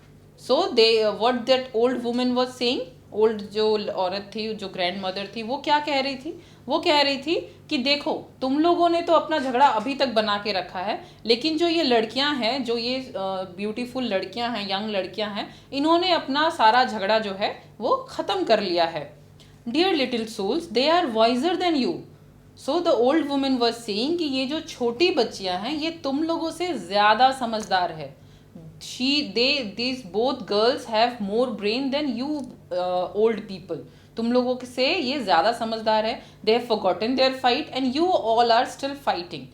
So they what that old women was saying, old जो औरत थी, जो ग्रैंड मदर थी, वो क्या कह रही थी? वो कह रही थी कि देखो, तुम लोगों ने तो अपना झगड़ा अभी तक बना के रखा है, लेकिन जो ये लड़कियां हैं, जो ये ब्यूटीफुल लड़कियां हैं, यंग लड़कियां हैं, इन्होंने अपना सारा झगड़ा जो है वो खत्म कर लिया है। Dear little souls, they are wiser than you. So the old women was saying कि ये जो छोटी बच्चियां हैं, ये तुम लोगों से ज्यादा समझदार है। These both girls have more brain than you old people। तुम लोगों से ये ज्यादा समझदार है। They have forgotten their fight and you all are still fighting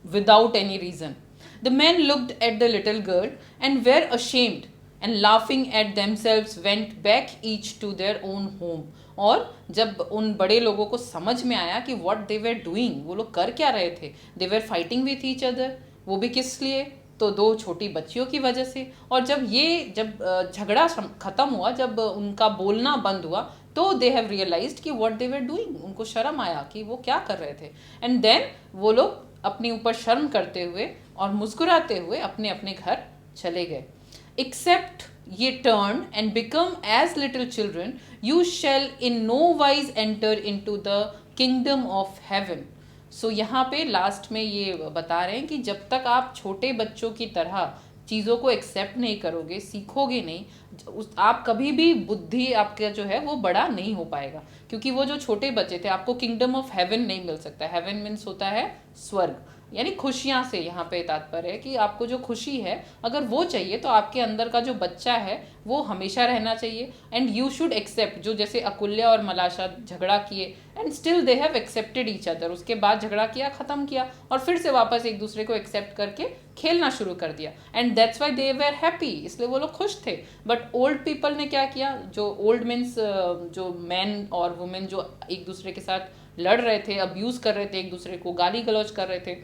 without any reason। The men looked at the little girl and were ashamed and laughing at themselves went back each to their own home। और जब उन बड़े लोगों को समझ में आया कि what they were doing, वो लोग कर क्या रहे थे, they were fighting with each other, वो भी किस लिए? तो दो छोटी बच्चियों की वजह से। और जब झगड़ा खत्म हुआ, जब उनका बोलना बंद हुआ, तो दे हैव रियलाइज्ड कि व्हाट दे वर डूइंग, उनको शर्म आया कि वो क्या कर रहे थे। एंड देन वो लोग अपने ऊपर शर्म करते हुए और मुस्कुराते हुए अपने अपने घर चले गए। Except ye turn and become as little children, you shall in no wise enter into the kingdom of heaven. So यहाँ पे लास्ट में ये बता रहे हैं कि जब तक आप छोटे बच्चों की तरह चीज़ों को एक्सेप्ट नहीं करोगे, सीखोगे नहीं, आप कभी भी बुद्धि आपका जो है वो बड़ा नहीं हो पाएगा। क्योंकि वो जो छोटे बच्चे थे, आपको किंगडम ऑफ हेवन नहीं मिल सकता। हेवन मीन्स होता है स्वर्ग, यानी खुशियाँ से यहाँ पे तात्पर्य है कि आपको जो खुशी है, अगर वो चाहिए तो आपके अंदर का जो बच्चा है वो हमेशा रहना चाहिए। एंड यू शुड एक्सेप्ट, जो जैसे अकुल्या और मलाशा झगड़ा किए and still they have accepted each other, उसके बाद झगड़ा किया, खत्म किया, और फिर से वापस एक दूसरे को एक्सेप्ट करके खेलना शुरू कर दिया। And that's why they were happy, इसलिए वो लोग खुश थे। बट ओल्ड पीपल ने क्या किया? जो ओल्ड मीन्स जो मैन और वुमेन जो एक दूसरे के साथ लड़ रहे थे, अब्यूज कर रहे थे, एक दूसरे को गाली गलौज कर रहे थे,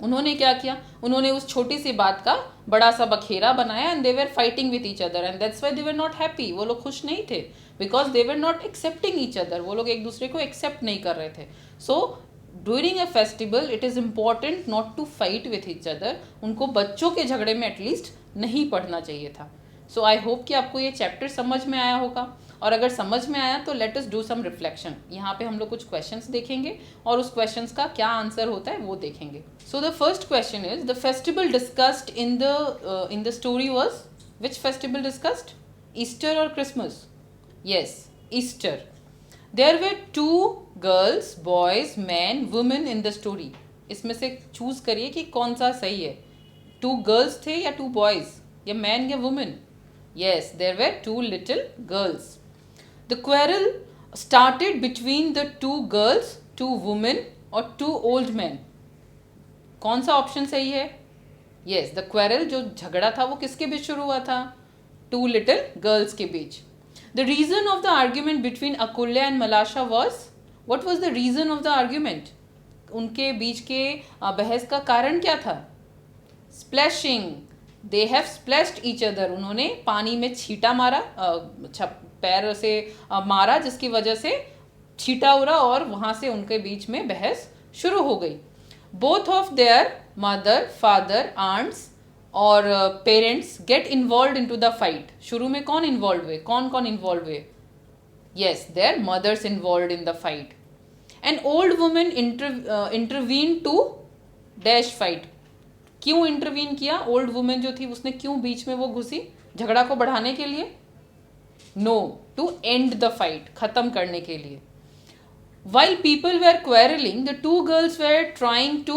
उन्होंने क्या किया, उन्होंने उस छोटी सी बात का बड़ा सा बखेरा बनाया and they were fighting with each other and that's why they were not happy. वो लोग खुश नहीं थे because they were not accepting each other. वो लोग एक दूसरे को एक्सेप्ट नहीं कर रहे थे. So during a festival it is important not to fight with each other. उनको बच्चों के झगड़े में एटलीस्ट नहीं पढ़ना चाहिए था. सो आई होप कि आपको ये चैप्टर समझ में आया होगा, और अगर समझ में आया तो let us do some reflection. यहाँ पे हम लोग कुछ क्वेश्चंस देखेंगे और उस क्वेश्चंस का क्या आंसर होता है वो देखेंगे. So the first question is the festival discussed in the story was, which festival discussed, Easter और Christmas? Yes, Easter. There were 2 girls, boys, man, women in the story. इसमें से चूज करिए कि कौन सा सही है. 2 गर्ल्स थे या 2 बॉयज, या मैन या women? Yes, there were 2 little girls. The quarrel started between the 2 girls, 2 women or 2 old men. कौन सा ऑप्शन सही है? Yes, the quarrel जो झगड़ा था वो किसके बीच शुरू हुआ था? 2 little girls के बीच. The reason of the argument between Akulya and Malasha was, what was the reason of the argument? उनके बीच के बहस का कारण क्या था? Splashing. They have splashed each other. उन्होंने पानी में छींटा मारा, पैर से मारा, जिसकी वजह से छींटा उड़ा और वहाँ से उनके बीच में बहस शुरू हो गई. Both of their mother, father, aunts और parents get involve into the fight. शुरू में कौन इन्वॉल्व हुए, कौन कौन इन्वॉल्व हुए? Yes, their mothers involved in the fight. An old woman intervened to dash fight. क्यों इंटरवीन किया? ओल्ड वुमेन जो थी उसने क्यों बीच में वो घुसी? झगड़ा को बढ़ाने के लिए? No, to end the fight, खत्म करने के लिए. While people were quarreling, the 2 girls were trying to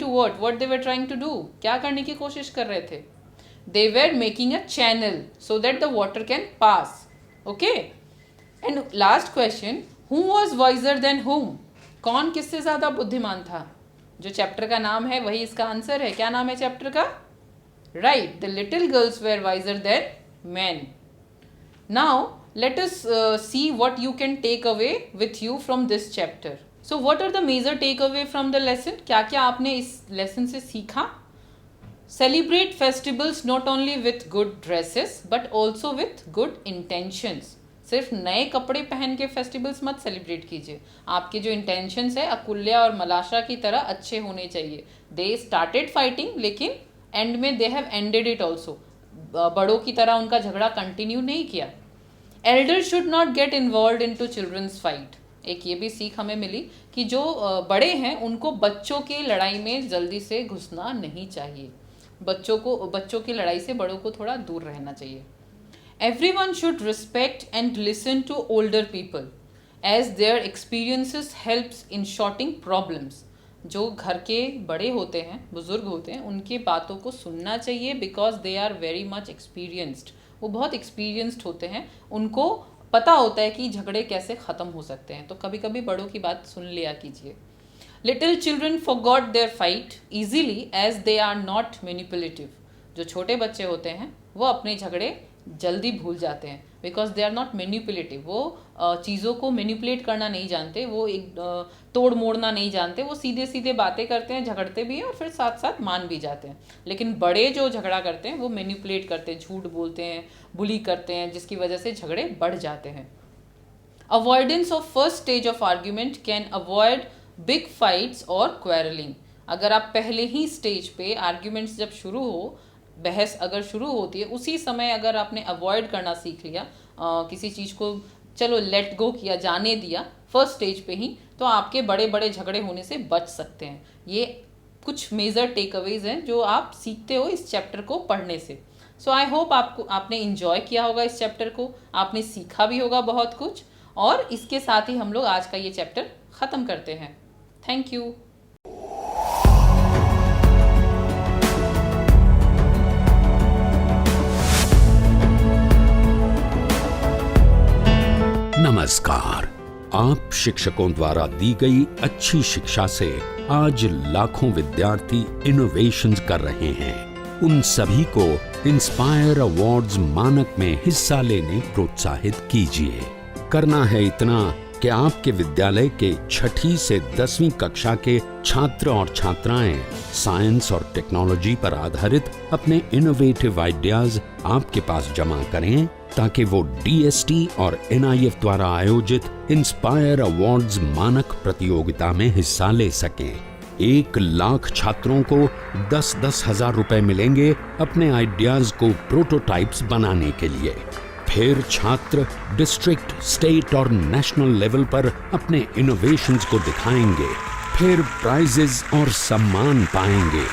what they were trying to do? क्या करने की कोशिश कर रहे थे? They were making a channel so that the water can pass. Okay? And last question, who was wiser than whom? कौन किससे ज्यादा बुद्धिमान था? जो चैप्टर का नाम है वही इसका आंसर है. क्या नाम है चैप्टर का? Right, the little girls were wiser than man. Now let us see what you can take away with you from this chapter. So what are the major take away from the lesson? क्या क्या आपने इस लेसन से सीखा? Celebrate festivals not only with good dresses but also with good intentions. सिर्फ नए कपड़े पहन के फेस्टिवल्स मत सेलिब्रेट कीजिए. आपके जो इंटेंशंस है अकुल्या और मलाशा की तरह अच्छे होने चाहिए. दे स्टार्टेड फाइटिंग लेकिन एंड में they have ended it also. बड़ों की तरह उनका झगड़ा कंटिन्यू नहीं किया. Elder should not get involve into children's fight. एक ये भी सीख हमें मिली कि जो बड़े हैं उनको बच्चों की लड़ाई में जल्दी से घुसना नहीं चाहिए. बच्चों की लड़ाई से बड़ों को थोड़ा दूर रहना चाहिए. Everyone should respect and listen to older people as their experiences helps in sorting problems. जो घर के बड़े होते हैं, बुजुर्ग होते हैं, उनकी बातों को सुनना चाहिए because they are very much experienced. वो बहुत experienced होते हैं, उनको पता होता है कि झगड़े कैसे ख़त्म हो सकते हैं. तो कभी कभी बड़ों की बात सुन लिया कीजिए. Little children forgot their fight easily as they are not manipulative. जो छोटे बच्चे होते हैं वो अपने झगड़े जल्दी भूल जाते हैं because they are not manipulative. वो चीज़ों को मैनिपुलेट करना नहीं जानते, वो एक तोड़ मोड़ना नहीं जानते. वो सीधे सीधे बातें करते हैं, झगड़ते भी हैं और फिर साथ साथ मान भी जाते हैं. लेकिन बड़े जो झगड़ा करते हैं वो मैनिपुलेट करते हैं, झूठ बोलते हैं, बुली करते हैं, जिसकी वजह से झगड़े बढ़ जाते हैं. Avoidance of first stage of argument can avoid big fights और क्वेरलिंग. अगर आप पहले ही स्टेज पे आर्ग्यूमेंट्स जब शुरू हो, बहस अगर शुरू होती है, उसी समय अगर आपने अवॉइड करना सीख लिया, किसी चीज़ को चलो लेट गो किया, जाने दिया फर्स्ट स्टेज पे ही, तो आपके बड़े बड़े झगड़े होने से बच सकते हैं. ये कुछ मेजर टेक अवेज हैं जो आप सीखते हो इस चैप्टर को पढ़ने से. सो आई होप आपने इंजॉय किया होगा इस चैप्टर को, आपने सीखा भी होगा बहुत कुछ. और इसके साथ ही हम लोग आज का ये चैप्टर ख़त्म करते हैं. Thank you. नमस्कार. आप शिक्षकों द्वारा दी गई अच्छी शिक्षा से आज लाखों विद्यार्थी इनोवेशंस कर रहे हैं. उन सभी को इंस्पायर अवार्ड्स मानक में हिस्सा लेने प्रोत्साहित कीजिए. करना है इतना कि आपके विद्यालय के 6ठी से 10वीं कक्षा के छात्र और छात्राएं साइंस और टेक्नोलॉजी पर आधारित अपने इनोवेटिव आइडियाज आपके पास जमा करें, ताकि वो DST और NIF द्वारा आयोजित इंस्पायर अवार्ड्स मानक प्रतियोगिता में हिस्सा ले सकें। 1 लाख छात्रों को 10-10 हजार रुपए मिलेंगे अपने आइडियाज को प्रोटोटाइप्स बनाने के लिए। फिर छात्र डिस्ट्रिक्ट, स्टेट और नेशनल लेवल पर अपने इनोवेशंस को दिखाएंगे, फिर प्राइजेस और सम्मान पाएंगे।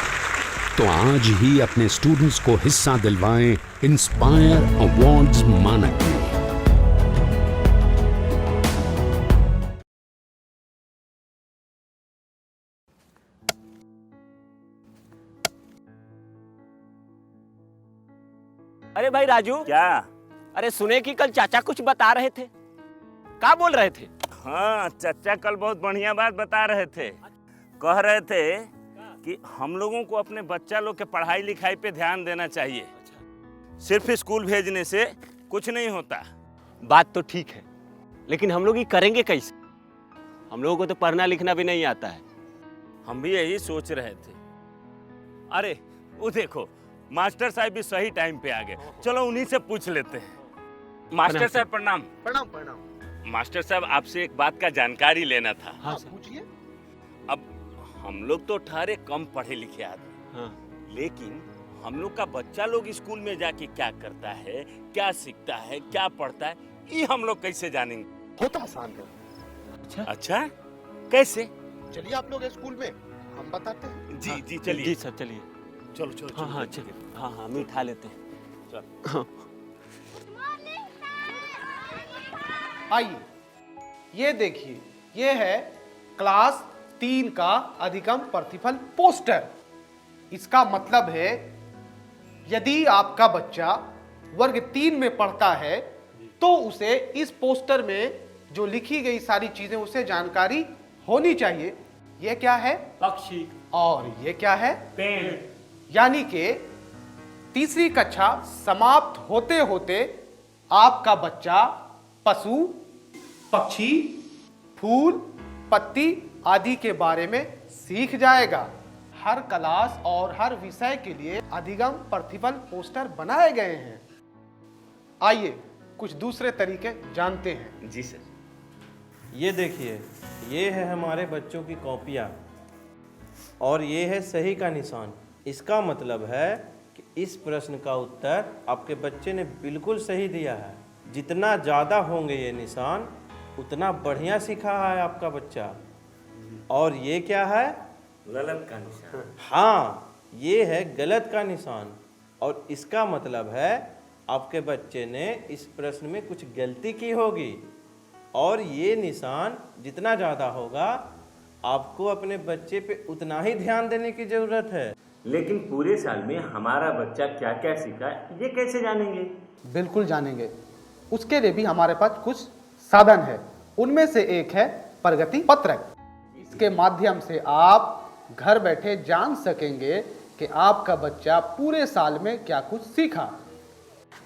तो आज ही अपने स्टूडेंट्स को हिस्सा दिलवाएं इंस्पायर अवार्ड्स मानक में। अरे भाई राजू, क्या? अरे सुने कि कल चाचा कुछ बता रहे थे, क्या बोल रहे थे? हाँ, चाचा कल बहुत बढ़िया बात बता रहे थे। कह रहे थे कि हम लोगों को अपने बच्चा लोग के पढ़ाई लिखाई पे ध्यान देना चाहिए। सिर्फ स्कूल भेजने से कुछ नहीं होता। बात तो ठीक है, लेकिन हम लोग ये करेंगे कैसे? हम लोगों को तो पढ़ना लिखना भी नहीं आता है। हम भी यही सोच रहे थे। अरे वो देखो, मास्टर साहब भी सही टाइम पे आ गए। चलो उन्हीं से पूछ लेते हैं। मास्टर साहब प्रणाम। प्रणाम प्रणाम। मास्टर साहब, आपसे एक बात का जानकारी लेना था। हाँ पूछिए। अब हम लोग तो ठहरे कम पढ़े लिखे आदमी, हाँ। लेकिन हम लोग का बच्चा लोग स्कूल में जाके क्या करता है, क्या सीखता है, क्या पढ़ता है, ये हम लोग कैसे जानेंगे? होता आसान है। अच्छा, कैसे? चलिए आप लोग स्कूल में, हम बताते हैं। जी जी चलिए। जी सर चलिए। चलो चलो। हाँ हाँ चलिए। हाँ हाँ हम उठा लेते हैं। चल। आइए, ये देखिए, ये है क्लास 3 का अधिगम प्रतिफल पोस्टर। इसका मतलब है यदि आपका बच्चा वर्ग 3 में पढ़ता है तो उसे इस पोस्टर में जो लिखी गई सारी चीजें उसे जानकारी होनी चाहिए। यह क्या है? पक्षी। और ये क्या है? पेड़। यानी कि तीसरी कक्षा समाप्त होते होते आपका बच्चा पशु, पक्षी, फूल, पत्ती आदि के बारे में सीख जाएगा। हर क्लास और हर विषय के लिए अधिगम प्रतिफल पोस्टर बनाए गए हैं। आइए कुछ दूसरे तरीके जानते हैं। जी सर। ये देखिए, ये है हमारे बच्चों की कॉपियाँ और ये है सही का निशान। इसका मतलब है कि इस प्रश्न का उत्तर आपके बच्चे ने बिल्कुल सही दिया है। जितना ज़्यादा होंगे ये निशान, उतना बढ़िया सीखा है आपका बच्चा। और ये क्या है? गलत का निशान। हाँ, ये है गलत का निशान और इसका मतलब है आपके बच्चे ने इस प्रश्न में कुछ गलती की होगी। और ये निशान जितना ज़्यादा होगा, आपको अपने बच्चे पे उतना ही ध्यान देने की ज़रूरत है। लेकिन पूरे साल में हमारा बच्चा क्या क्या सीखा, ये कैसे जानेंगे? बिल्कुल जानेंगे। उसके लिए भी हमारे पास कुछ साधन है। उनमें से एक है प्रगति पत्रक। इसके माध्यम से आप घर बैठे जान सकेंगे कि आपका बच्चा पूरे साल में क्या कुछ सीखा।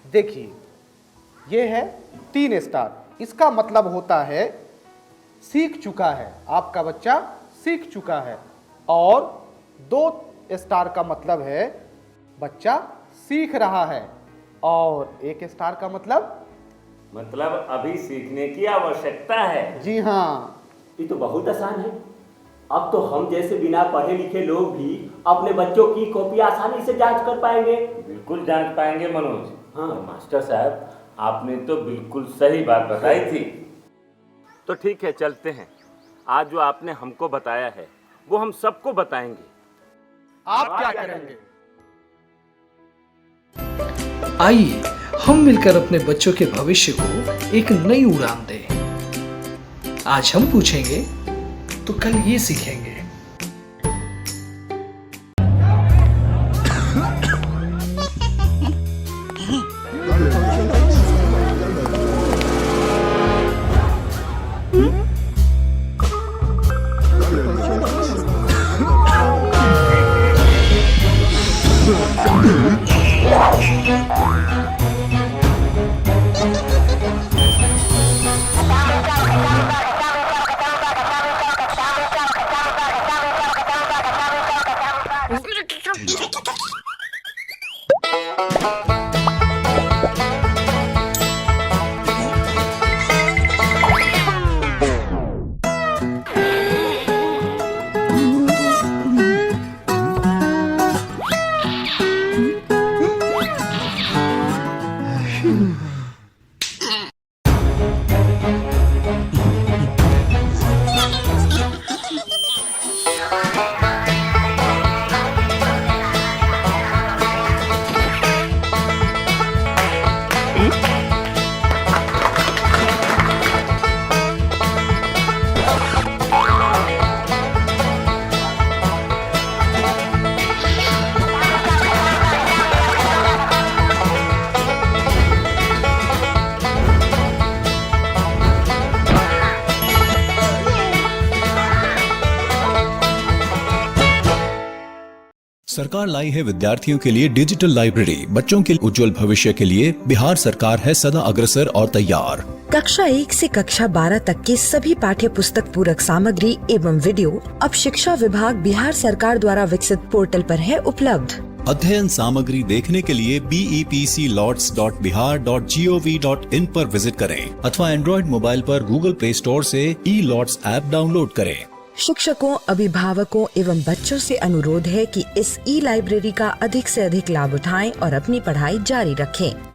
देखिए, ये है 3 स्टार। इसका मतलब होता है सीख चुका है, आपका बच्चा सीख चुका है। और 2 स्टार का मतलब है बच्चा सीख रहा है। और 1 स्टार का मतलब अभी सीखने की आवश्यकता है। जी हाँ। ये तो बहुत आसान है। अब तो हम जैसे बिना पढ़े लिखे लोग भी अपने बच्चों की कॉपी आसानी से जांच कर पाएंगे। बिल्कुल जांच पाएंगे मनोज। हाँ। और मास्टर साहब, आपने तो बिल्कुल सही बात बताई थी। तो ठीक है, चलते हैं। आज जो आपने हमको बताया है वो हम सबको बताएंगे। आप क्या करेंगे? आइए हम मिलकर अपने बच्चों के भविष्य को एक नई उड़ान दें। आज हम पूछेंगे तो कल ये सीखेंगे। सरकार लाई है विद्यार्थियों के लिए डिजिटल लाइब्रेरी। बच्चों के उज्जवल भविष्य के लिए बिहार सरकार है सदा अग्रसर और तैयार। कक्षा 1 से कक्षा 12 तक के सभी पाठ्य पुस्तक पूरक सामग्री एवं वीडियो अब शिक्षा विभाग बिहार सरकार द्वारा विकसित पोर्टल पर है उपलब्ध। अध्ययन सामग्री देखने के लिए BEPCLots.bihar.gov.in पर विजिट करें अथवा एंड्रॉइड मोबाइल पर गूगल प्ले स्टोर से E-Lots ऐप डाउनलोड करें। शिक्षकों, अभिभावकों एवं बच्चों से अनुरोध है कि इस ई लाइब्रेरी का अधिक से अधिक लाभ उठाएं और अपनी पढ़ाई जारी रखें।